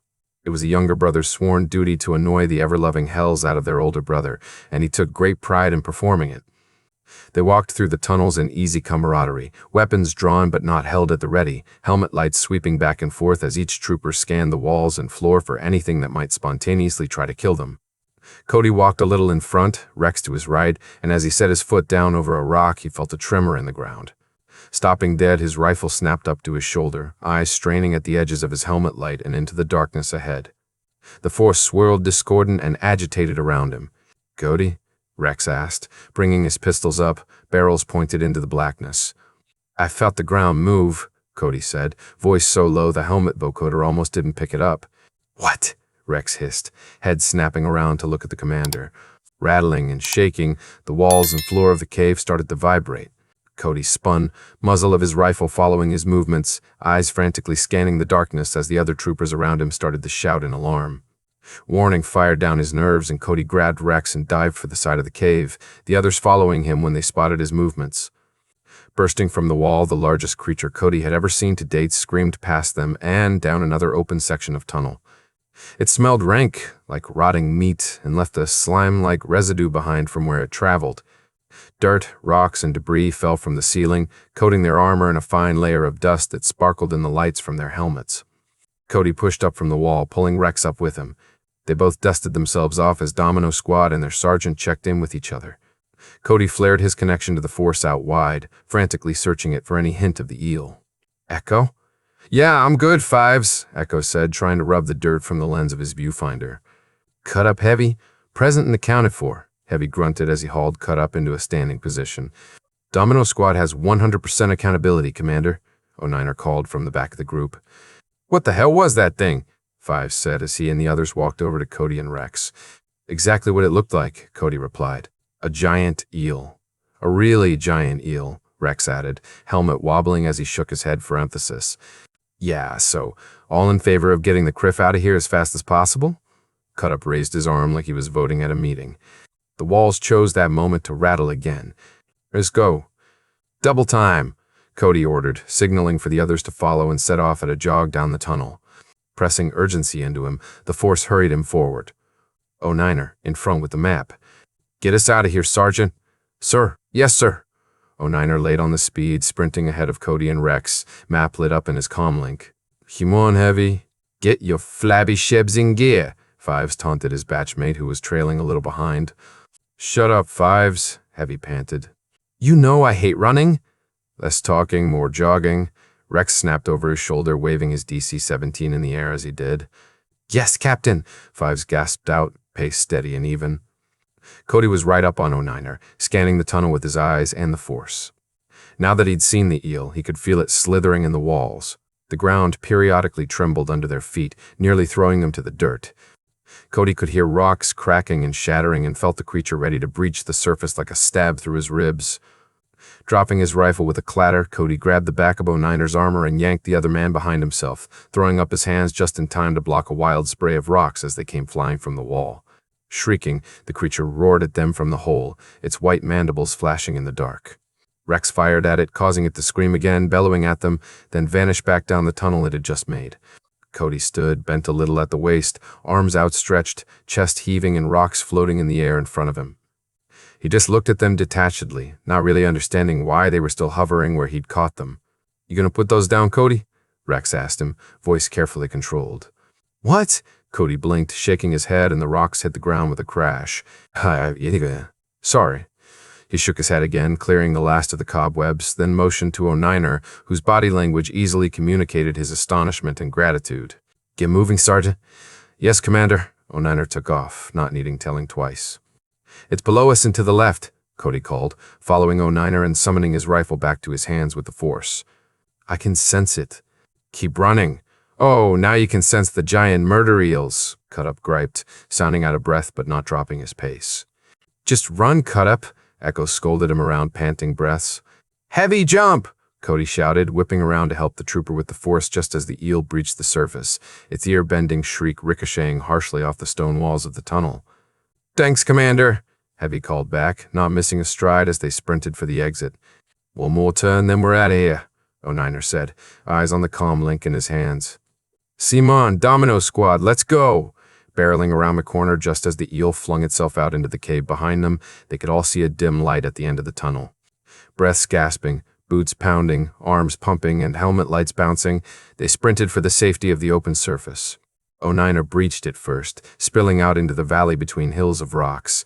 It was a younger brother's sworn duty to annoy the ever-loving hells out of their older brother, and he took great pride in performing it. They walked through the tunnels in easy camaraderie, weapons drawn but not held at the ready, helmet lights sweeping back and forth as each trooper scanned the walls and floor for anything that might spontaneously try to kill them. Cody walked a little in front, Rex to his right, and as he set his foot down over a rock, he felt a tremor in the ground. Stopping dead, his rifle snapped up to his shoulder, eyes straining at the edges of his helmet light and into the darkness ahead. The force swirled discordant and agitated around him. Cody? Rex asked, bringing his pistols up, barrels pointed into the blackness. I felt the ground move, Cody said, voice so low the helmet vocoder almost didn't pick it up. What? Rex hissed, head snapping around to look at the commander. Rattling and shaking, the walls and floor of the cave started to vibrate. Cody spun, muzzle of his rifle following his movements, eyes frantically scanning the darkness as the other troopers around him started to shout in alarm. Warning fired down his nerves, and Cody grabbed Rex and dived for the side of the cave, the others following him when they spotted his movements. Bursting from the wall, the largest creature Cody had ever seen to date screamed past them and down another open section of tunnel. It smelled rank, like rotting meat, and left a slime-like residue behind from where it traveled. Dirt, rocks, and debris fell from the ceiling, coating their armor in a fine layer of dust that sparkled in the lights from their helmets. Cody pushed up from the wall, pulling Rex up with him. They both dusted themselves off as Domino Squad and their sergeant checked in with each other. Cody flared his connection to the Force out wide, frantically searching it for any hint of the eel. Echo? Yeah, I'm good, Fives, Echo said, trying to rub the dirt from the lens of his viewfinder. Cut up Heavy? Present and accounted for, Heavy grunted as he hauled Cut up into a standing position. Domino Squad has 100% accountability, Commander, O'Niner called from the back of the group. What the hell was that thing? Fives said as he and the others walked over to Cody and Rex. Exactly what it looked like, Cody replied. A giant eel. A really giant eel, Rex added, helmet wobbling as he shook his head for emphasis. Yeah, so, all in favor of getting the Criff out of here as fast as possible? Cut-Up raised his arm like he was voting at a meeting. The walls chose that moment to rattle again. Let's go. Double time, Cody ordered, signaling for the others to follow and set off at a jog down the tunnel. Pressing urgency into him, the Force hurried him forward. O'Niner, in front with the map. Get us out of here, Sergeant. Sir. Yes, sir. O'Niner laid on the speed, sprinting ahead of Cody and Rex, map lit up in his comlink. Come on, Heavy. Get your flabby shebs in gear, Fives taunted his batchmate who was trailing a little behind. Shut up, Fives, Heavy panted. You know I hate running. Less talking, more jogging. Rex snapped over his shoulder, waving his DC-17 in the air as he did. Yes, Captain, Fives gasped out, pace steady and even. Cody was right up on O'Niner, scanning the tunnel with his eyes and the Force. Now that he'd seen the eel, he could feel it slithering in the walls. The ground periodically trembled under their feet, nearly throwing them to the dirt. Cody could hear rocks cracking and shattering and felt the creature ready to breach the surface like a stab through his ribs. Dropping his rifle with a clatter, Cody grabbed the back of O'Niner's armor and yanked the other man behind himself, throwing up his hands just in time to block a wild spray of rocks as they came flying from the wall. Shrieking, the creature roared at them from the hole, its white mandibles flashing in the dark. Rex fired at it, causing it to scream again, bellowing at them, then vanish back down the tunnel it had just made. Cody stood, bent a little at the waist, arms outstretched, chest heaving and rocks floating in the air in front of him. He just looked at them detachedly, not really understanding why they were still hovering where he'd caught them. You gonna put those down, Cody? Rex asked him, voice carefully controlled. What? Cody blinked, shaking his head, and the rocks hit the ground with a crash. Sorry. He shook his head again, clearing the last of the cobwebs, then motioned to 09er, whose body language easily communicated his astonishment and gratitude. Get moving, Sergeant. Yes, Commander. 09er took off, not needing telling twice. It's below us and to the left, Cody called, following 09er and summoning his rifle back to his hands with the Force. I can sense it. Keep running. Oh, now you can sense the giant murder eels, Cut-Up griped, sounding out of breath but not dropping his pace. Just run, Cut-Up, Echo scolded him around panting breaths. Heavy jump, Cody shouted, whipping around to help the trooper with the Force just as the eel breached the surface, its ear-bending shriek ricocheting harshly off the stone walls of the tunnel. Thanks, Commander, Heavy called back, not missing a stride as they sprinted for the exit. One more turn, then we're out of here, 09er said, eyes on the comm link in his hands. Simon, Domino Squad, let's go! Barreling around the corner just as the eel flung itself out into the cave behind them, they could all see a dim light at the end of the tunnel. Breaths gasping, boots pounding, arms pumping, and helmet lights bouncing, they sprinted for the safety of the open surface. 09er breached it first, spilling out into the valley between hills of rocks.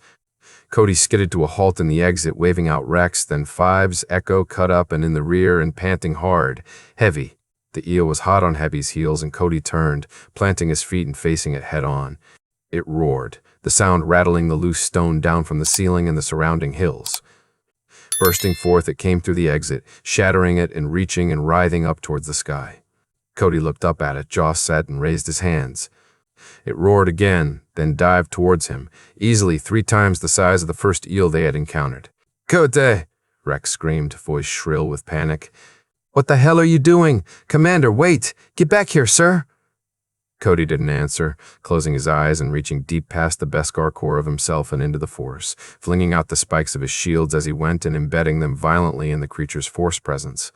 Cody skidded to a halt in the exit, waving out Rex, then Fives, Echo, Cut-Up, and in the rear and panting hard. Heavy. The eel was hot on Heavy's heels, and Cody turned, planting his feet and facing it head-on. It roared, the sound rattling the loose stone down from the ceiling and the surrounding hills. Bursting forth, it came through the exit, shattering it and reaching and writhing up towards the sky. Cody looked up at it, jaw set, and raised his hands. It roared again, then dived towards him, easily 3 times the size of the first eel they had encountered. Cody! Rex screamed, voice shrill with panic. What the hell are you doing? Commander, wait! Get back here, sir! Cody didn't answer, closing his eyes and reaching deep past the Beskar core of himself and into the Force, flinging out the spikes of his shields as he went and embedding them violently in the creature's Force presence.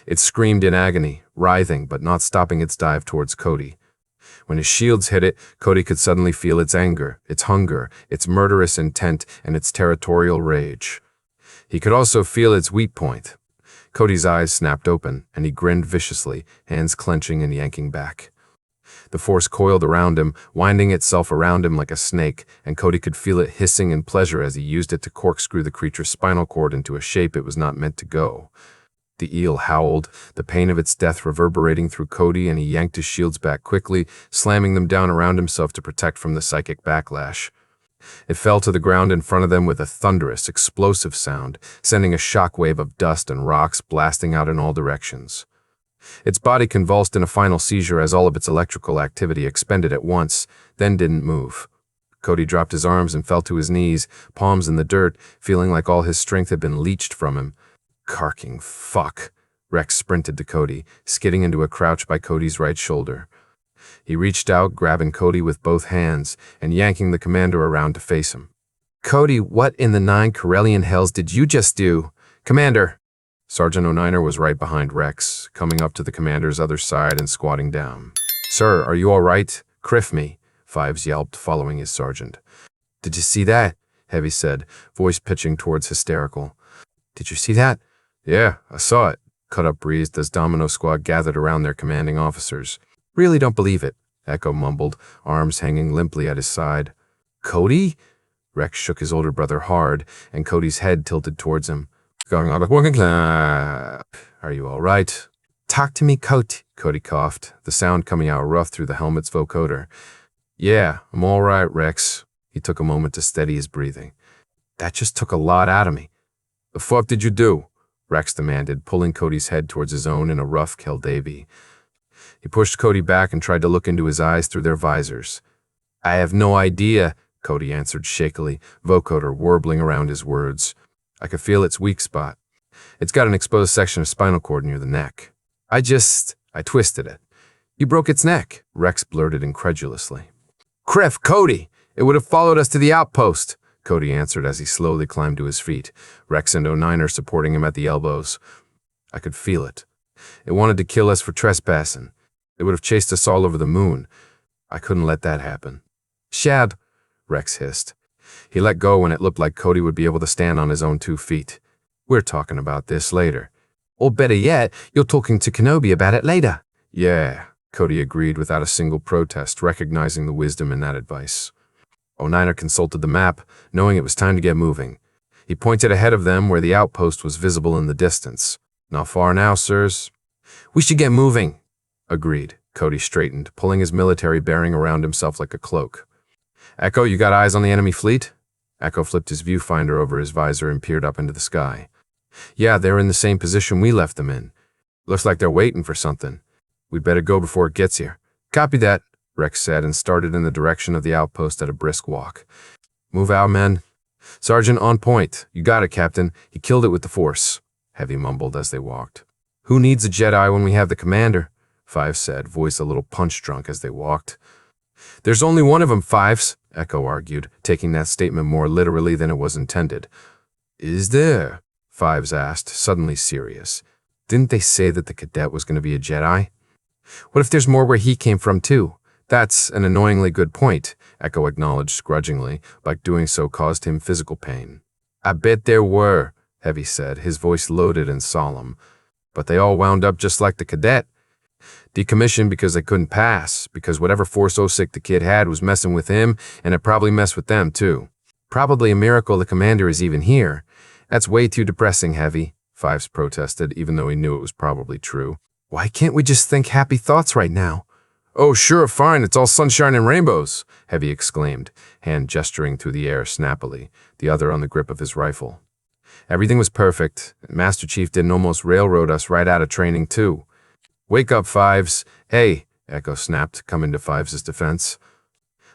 It screamed in agony, writhing but not stopping its dive towards Cody. When his shields hit it, Cody could suddenly feel its anger, its hunger, its murderous intent, and its territorial rage. He could also feel its weak point. Cody's eyes snapped open, and he grinned viciously, hands clenching and yanking back. The Force coiled around him, winding itself around him like a snake, and Cody could feel it hissing in pleasure as he used it to corkscrew the creature's spinal cord into a shape it was not meant to go. The eel howled, the pain of its death reverberating through Cody, and he yanked his shields back quickly, slamming them down around himself to protect from the psychic backlash. It fell to the ground in front of them with a thunderous, explosive sound, sending a shockwave of dust and rocks blasting out in all directions. Its body convulsed in a final seizure as all of its electrical activity expended at once, then didn't move. Cody dropped his arms and fell to his knees, palms in the dirt, feeling like all his strength had been leached from him. Carking fuck. Rex sprinted to Cody, skidding into a crouch by Cody's right shoulder. He reached out, grabbing Cody with both hands and yanking the commander around to face him. Cody, what in the 9 Corellian hells did you just do? Commander! Sergeant 09er was right behind Rex, coming up to the commander's other side and squatting down. Sir, are you all right? Criff me, Fives yelped, following his sergeant. Did you see that? Heavy said, voice pitching towards hysterical. Did you see that? Yeah, I saw it, Cut-Up breathed as Domino Squad gathered around their commanding officers. Really don't believe it, Echo mumbled, arms hanging limply at his side. Cody? Rex shook his older brother hard, and Cody's head tilted towards him. Going on a working clap. Are you all right? Talk to me, Cody coughed, the sound coming out rough through the helmet's vocoder. Yeah, I'm all right, Rex. He took a moment to steady his breathing. That just took a lot out of me. The fuck did you do? Rex demanded, pulling Cody's head towards his own in a rough Keldavy. He pushed Cody back and tried to look into his eyes through their visors. I have no idea, Cody answered shakily, vocoder warbling around his words. I could feel its weak spot. It's got an exposed section of spinal cord near the neck. I twisted it. You broke its neck, Rex blurted incredulously. Criff, Cody! It would have followed us to the outpost, Cody answered as he slowly climbed to his feet, Rex and 09er supporting him at the elbows. I could feel it. It wanted to kill us for trespassing. It would have chased us all over the moon. I couldn't let that happen. Shad, Rex hissed. He let go when it looked like Cody would be able to stand on his own 2 feet. We're talking about this later. Or better yet, you're talking to Kenobi about it later, Yeah, Cody agreed without a single protest, recognizing the wisdom in that advice. O'Niner consulted the map, knowing it was time to get moving. He pointed ahead of them where the outpost was visible in the distance. Not far now, sirs. We should get moving, agreed. Cody straightened, pulling his military bearing around himself like a cloak. Echo, you got eyes on the enemy fleet? Echo flipped his viewfinder over his visor and peered up into the sky. Yeah, they're in the same position we left them in. Looks like they're waiting for something. We'd better go before it gets here. Copy that, Rex said and started in the direction of the outpost at a brisk walk. Move out, men. Sergeant, on point. You got it, Captain. He killed it with the Force, Heavy mumbled as they walked. Who needs a Jedi when we have the Commander? Fives said, voice a little punch-drunk as they walked. There's only one of 'em, Fives, Echo argued, taking that statement more literally than it was intended. Is there? Fives asked, suddenly serious. Didn't they say that the cadet was going to be a Jedi? What if there's more where he came from, too? That's an annoyingly good point, Echo acknowledged grudgingly, like doing so caused him physical pain. I bet there were, Heavy said, his voice loaded and solemn. But they all wound up just like the cadet. Decommissioned because they couldn't pass, because whatever Force OSIC the kid had was messing with him, and it probably messed with them, too. Probably a miracle the Commander is even here. That's way too depressing, Heavy, Fives protested, even though he knew it was probably true. Why can't we just think happy thoughts right now? Oh, sure, fine, it's all sunshine and rainbows, Heavy exclaimed, hand gesturing through the air snappily, the other on the grip of his rifle. Everything was perfect, and Master Chief didn't almost railroad us right out of training, too. Wake up, Fives. Hey, Echo snapped, coming to Fives' defense.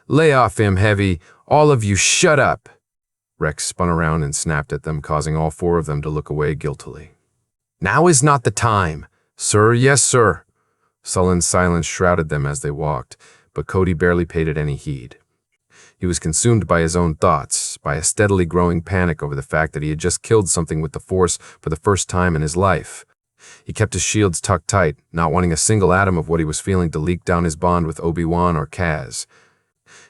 Lay off him, Heavy. All of you shut up. Rex spun around and snapped at them, causing all four of them to look away guiltily. Now is not the time. Sir, yes, sir. Sullen silence shrouded them as they walked, but Cody barely paid it any heed. He was consumed by his own thoughts, by a steadily growing panic over the fact that he had just killed something with the Force for the first time in his life. He kept his shields tucked tight, not wanting a single atom of what he was feeling to leak down his bond with Obi-Wan or Kaz.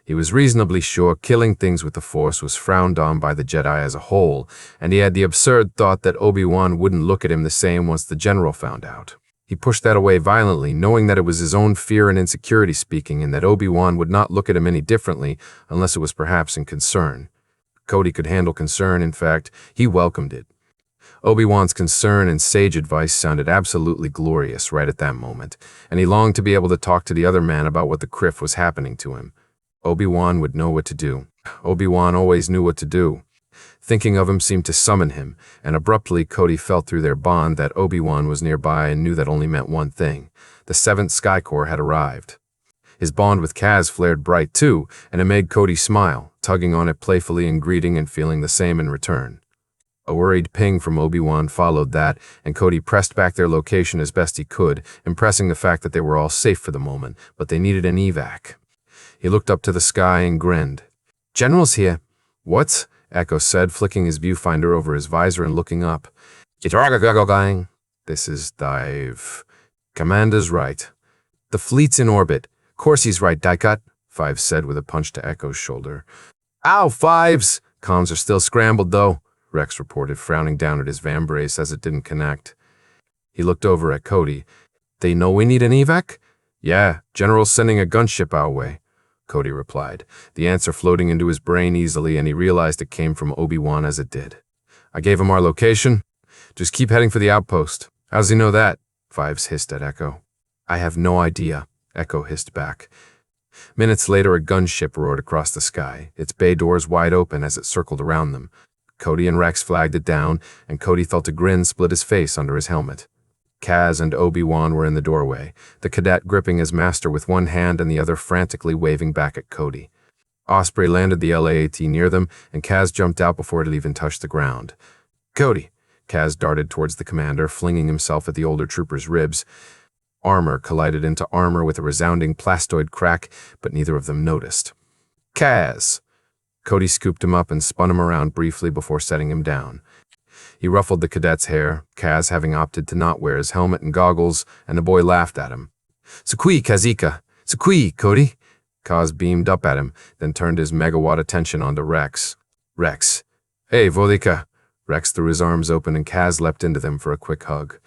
He was reasonably sure killing things with the Force was frowned on by the Jedi as a whole, and he had the absurd thought that Obi-Wan wouldn't look at him the same once the General found out. He pushed that away violently, knowing that it was his own fear and insecurity speaking and that Obi-Wan would not look at him any differently unless it was perhaps in concern. Cody could handle concern, in fact, he welcomed it. Obi-Wan's concern and sage advice sounded absolutely glorious right at that moment, and he longed to be able to talk to the other man about what the criff was happening to him. Obi-Wan would know what to do. Obi-Wan always knew what to do. Thinking of him seemed to summon him, and abruptly Cody felt through their bond that Obi-Wan was nearby and knew that only meant one thing. The 7th Sky Corps had arrived. His bond with Kaz flared bright too, and it made Cody smile, tugging on it playfully and greeting and feeling the same in return. A worried ping from Obi-Wan followed that, and Cody pressed back their location as best he could, impressing the fact that they were all safe for the moment, but they needed an evac. He looked up to the sky and grinned. General's here. What? Echo said, flicking his viewfinder over his visor and looking up. This is Dive. Commander's right. The fleet's in orbit. Course he's right, Dicot, Fives said with a punch to Echo's shoulder. Ow, Fives! Comms are still scrambled, though, Rex reported, frowning down at his vambrace as it didn't connect. He looked over at Cody. They know we need an evac? Yeah, General's sending a gunship our way, Cody replied, the answer floating into his brain easily, and he realized it came from Obi-Wan as it did. I gave him our location. Just keep heading for the outpost. How does he know that? Fives hissed at Echo. I have no idea, Echo hissed back. Minutes later, a gunship roared across the sky, its bay doors wide open as it circled around them. Cody and Rex flagged it down, and Cody felt a grin split his face under his helmet. Kaz and Obi-Wan were in the doorway, the cadet gripping his master with one hand and the other frantically waving back at Cody. Osprey landed the LAAT near them, and Kaz jumped out before it had even touched the ground. Cody! Kaz darted towards the commander, flinging himself at the older trooper's ribs. Armor collided into armor with a resounding plastoid crack, but neither of them noticed. Kaz! Cody scooped him up and spun him around briefly before setting him down. He ruffled the cadet's hair, Kaz having opted to not wear his helmet and goggles, and the boy laughed at him. Sukui, Kazika! Sukui, Cody! Kaz beamed up at him, then turned his megawatt attention onto Rex. Rex. Hey, Volika! Rex threw his arms open and Kaz leapt into them for a quick hug.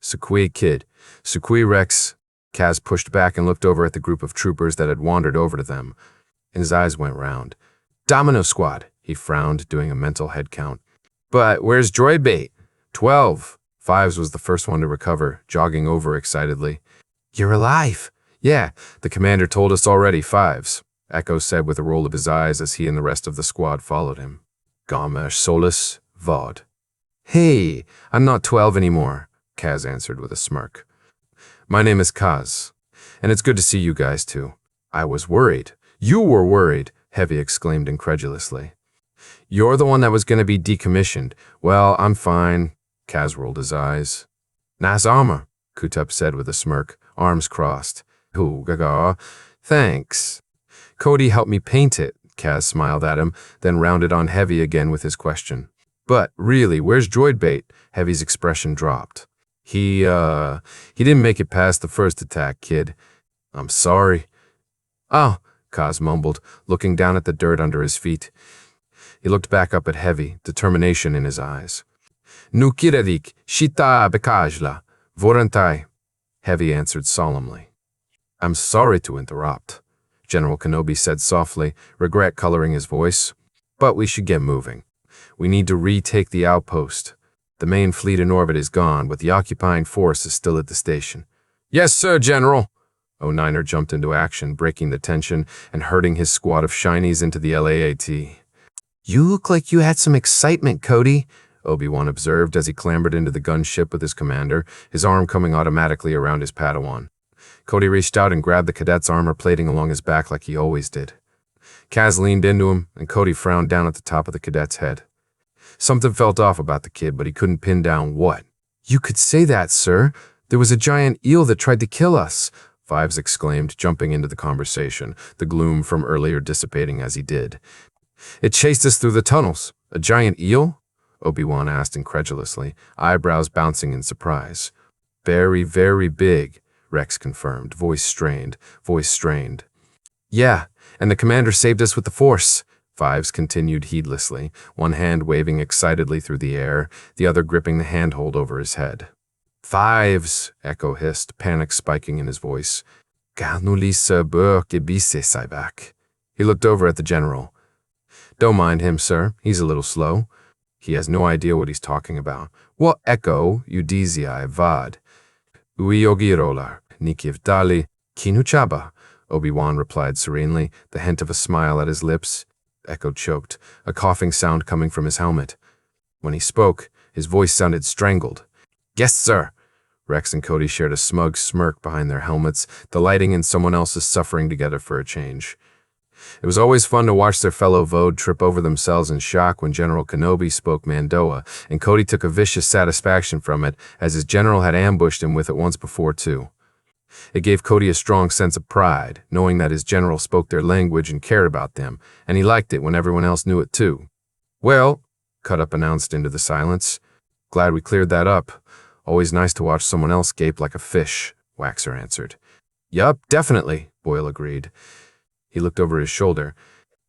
Sukui, kid. Sukui, Rex. Kaz pushed back and looked over at the group of troopers that had wandered over to them, and his eyes went round. Domino Squad, he frowned, doing a mental head count. But where's droid bait? 12. Fives was the first one to recover, jogging over excitedly. You're alive. Yeah, the commander told us already, Fives, Echo said with a roll of his eyes as he and the rest of the squad followed him. Gamer solus vod. Hey, I'm not 12 anymore, Kaz answered with a smirk. My name is Kaz, and it's good to see you guys too. I was worried. You were worried, Heavy exclaimed incredulously. You're the one that was going to be decommissioned. Well, I'm fine, Kaz rolled his eyes. Nice armor, Kutup said with a smirk, arms crossed. Ooh, gaga. Thanks. Cody helped me paint it, Kaz smiled at him, then rounded on Heavy again with his question. But really, where's droid bait? Heavy's expression dropped. He didn't make it past the first attack, kid. I'm sorry. Oh, Kaz mumbled, looking down at the dirt under his feet. He looked back up at Heavy, determination in his eyes. Nukiradik, shita bekajla, vorantai, Heavy answered solemnly. I'm sorry to interrupt, General Kenobi said softly, regret coloring his voice. But we should get moving. We need to retake the outpost. The main fleet in orbit is gone, but the occupying force is still at the station. Yes, sir, General. O'Niner jumped into action, breaking the tension and herding his squad of shinies into the LAAT. You look like you had some excitement, Cody, Obi-Wan observed as he clambered into the gunship with his commander, his arm coming automatically around his Padawan. Cody reached out and grabbed the cadet's armor plating along his back like he always did. Kaz leaned into him, and Cody frowned down at the top of the cadet's head. Something felt off about the kid, but he couldn't pin down what. You could say that, sir. There was a giant eel that tried to kill us, Fives exclaimed, jumping into the conversation, the gloom from earlier dissipating as he did. It chased us through the tunnels. A giant eel? Obi-Wan asked incredulously, eyebrows bouncing in surprise. Very, very big, Rex confirmed, voice strained. Yeah, and the commander saved us with the Force, Fives continued heedlessly, one hand waving excitedly through the air, the other gripping the handhold over his head. Fives, Echo hissed, panic spiking in his voice. He looked over at the general. Don't mind him, sir. He's a little slow. He has no idea what he's talking about. What Echo, Udizii vad. Uiogirolar, Nikiv Dali, Kinuchaba, Obi-Wan replied serenely, the hint of a smile at his lips. Echo choked, a coughing sound coming from his helmet. When he spoke, his voice sounded strangled. Yes, sir. Rex and Cody shared a smug smirk behind their helmets, delighting in someone else's suffering together for a change. It was always fun to watch their fellow Vode trip over themselves in shock when General Kenobi spoke Mandoa, and Cody took a vicious satisfaction from it, as his general had ambushed him with it once before too. It gave Cody a strong sense of pride, knowing that his general spoke their language and cared about them, and he liked it when everyone else knew it too. Well, Cutup announced into the silence. Glad we cleared that up. Always nice to watch someone else gape like a fish, Waxer answered. Yup, definitely, Boyle agreed. He looked over his shoulder.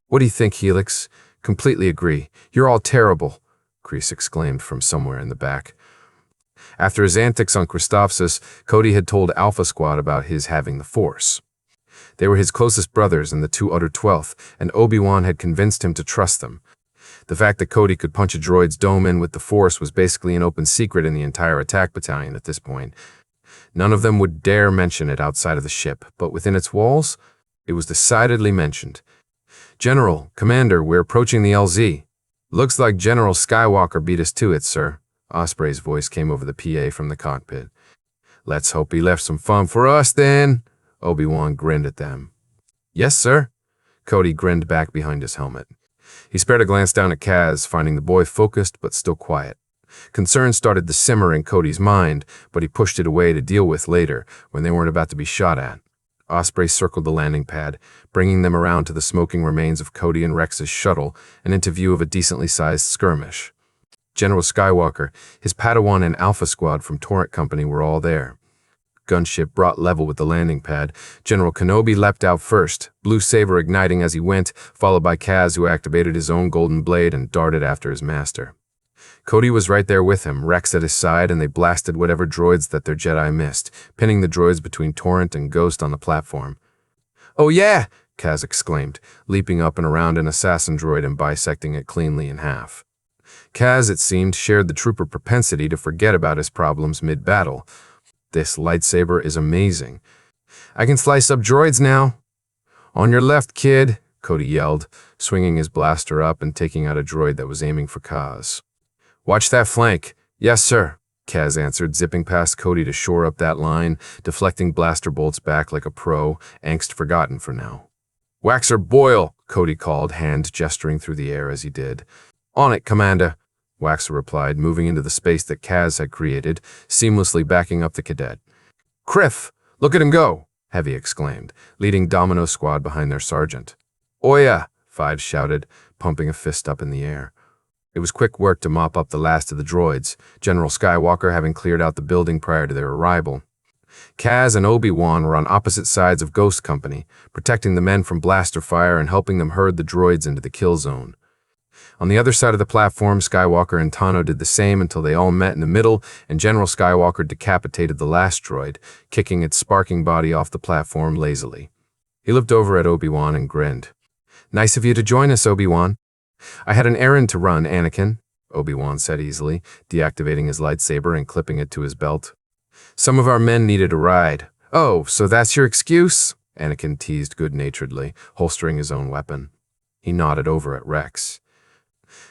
What do you think, Helix? Completely agree. You're all terrible, Kreese exclaimed from somewhere in the back. After his antics on Christophsis, Cody had told Alpha Squad about his having the Force. They were his closest brothers and the two uttered 12th, and Obi-Wan had convinced him to trust them. The fact that Cody could punch a droid's dome in with the Force was basically an open secret in the entire attack battalion at this point. None of them would dare mention it outside of the ship, but within its walls, it was decidedly mentioned. General, Commander, we're approaching the LZ. Looks like General Skywalker beat us to it, sir. Osprey's voice came over the PA from the cockpit. Let's hope he left some fun for us, then. Obi-Wan grinned at them. Yes, sir. Cody grinned back behind his helmet. He spared a glance down at Kaz, finding the boy focused but still quiet. Concern started to simmer in Cody's mind, but he pushed it away to deal with later, when they weren't about to be shot at. Osprey circled the landing pad, bringing them around to the smoking remains of Cody and Rex's shuttle and into view of a decently sized skirmish. General Skywalker, his Padawan and Alpha Squad from Torrent Company were all there. Gunship brought level with the landing pad. General Kenobi leapt out first, blue saber igniting as he went, followed by Kaz, who activated his own golden blade and darted after his master. Cody was right there with him, Rex at his side, and they blasted whatever droids that their Jedi missed, pinning the droids between Torrent and Ghost on the platform. "Oh yeah!" Kaz exclaimed, leaping up and around an assassin droid and bisecting it cleanly in half. Kaz, it seemed, shared the trooper propensity to forget about his problems mid-battle. "This lightsaber is amazing. I can slice up droids now." "On your left, kid," Cody yelled, swinging his blaster up and taking out a droid that was aiming for Kaz. "Watch that flank." "Yes, sir," Kaz answered, zipping past Cody to shore up that line, deflecting blaster bolts back like a pro, angst forgotten for now. "Wax or boil," Cody called, hand gesturing through the air as he did. "On it, Commander," Waxer replied, moving into the space that Kaz had created, seamlessly backing up the cadet. "Criff, look at him go!" Heavy exclaimed, leading Domino Squad behind their sergeant. "Oya!" Five shouted, pumping a fist up in the air. It was quick work to mop up the last of the droids, General Skywalker having cleared out the building prior to their arrival. Kaz and Obi-Wan were on opposite sides of Ghost Company, protecting the men from blaster fire and helping them herd the droids into the kill zone. On the other side of the platform, Skywalker and Tano did the same until they all met in the middle, and General Skywalker decapitated the last droid, kicking its sparking body off the platform lazily. He looked over at Obi-Wan and grinned. "Nice of you to join us, Obi-Wan." "I had an errand to run, Anakin," Obi-Wan said easily, deactivating his lightsaber and clipping it to his belt. "Some of our men needed a ride." "Oh, so that's your excuse?" Anakin teased good-naturedly, holstering his own weapon. He nodded over at Rex.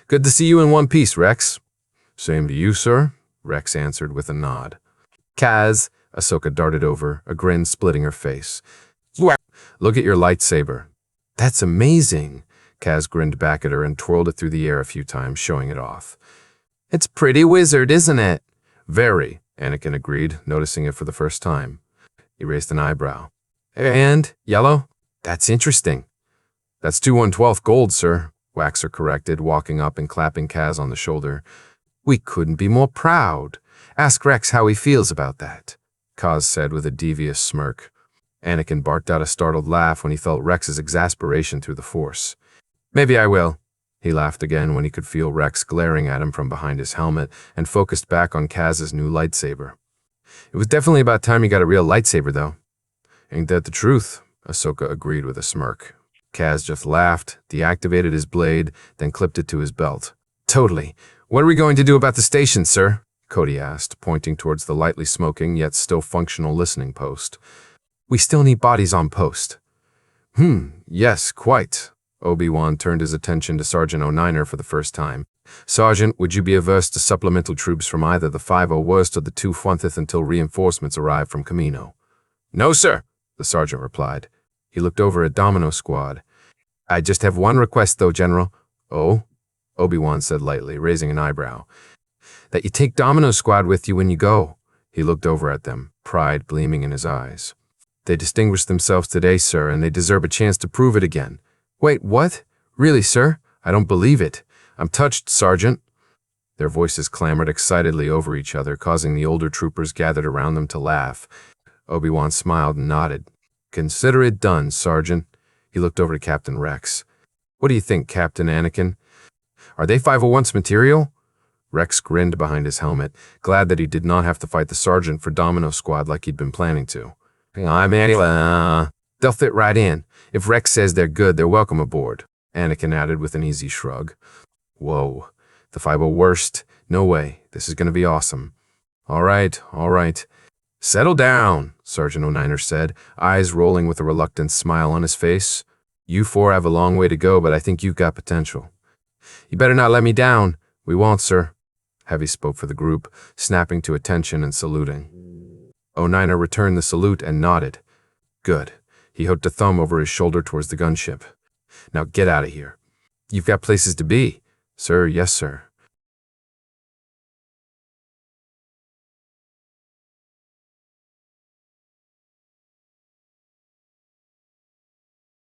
"Good to see you in one piece, Rex." "Same to you, sir," Rex answered with a nod. "Kaz," Ahsoka darted over, a grin splitting her face. "Look at your lightsaber." "That's amazing." Kaz grinned back at her and twirled it through the air a few times, showing it off. "It's pretty wizard, isn't it?" "Very," Anakin agreed, noticing it for the first time. He raised an eyebrow. "And yellow? That's interesting." "That's 2/112 gold, sir," Waxer corrected, walking up and clapping Kaz on the shoulder. "We couldn't be more proud. Ask Rex how he feels about that," Kaz said with a devious smirk. Anakin barked out a startled laugh when he felt Rex's exasperation through the Force. "Maybe I will." He laughed again when he could feel Rex glaring at him from behind his helmet and focused back on Kaz's new lightsaber. "It was definitely about time you got a real lightsaber, though." "Ain't that the truth?" Ahsoka agreed with a smirk. Kaz just laughed, deactivated his blade, then clipped it to his belt. "Totally. What are we going to do about the station, sir?" Cody asked, pointing towards the lightly smoking yet still functional listening post. "We still need bodies on post." Yes, quite." Obi-Wan turned his attention to Sergeant O'Niner for the first time. "Sergeant, would you be averse to supplemental troops from either the 501st or the 2/20th until reinforcements arrive from Kamino?" "No, sir," the sergeant replied. He looked over at Domino Squad. "I just have one request, though, General." "Oh?" Obi-Wan said lightly, raising an eyebrow. "That you take Domino Squad with you when you go." He looked over at them, pride gleaming in his eyes. "They distinguished themselves today, sir, and they deserve a chance to prove it again." "Wait, what? Really, sir? I don't believe it. I'm touched, Sergeant." Their voices clamored excitedly over each other, causing the older troopers gathered around them to laugh. Obi-Wan smiled and nodded. "Consider it done, Sergeant." He looked over to Captain Rex. "What do you think, Captain Anakin? Are they 501's material?" Rex grinned behind his helmet, glad that he did not have to fight the sergeant for Domino Squad like he'd been planning to. "They'll fit right in. If Rex says they're good, they're welcome aboard," Anakin added with an easy shrug. "Whoa, the 501st? No way. This is going to be awesome." All right. "Settle down," Sergeant O'Niner said, eyes rolling with a reluctant smile on his face. "You four have a long way to go, but I think you've got potential." "You better not let me down." "We won't, sir." Heavy spoke for the group, snapping to attention and saluting. O'Niner returned the salute and nodded. "Good." He hooked a thumb over his shoulder towards the gunship. "Now get out of here." "You've got places to be." "Sir, yes, sir."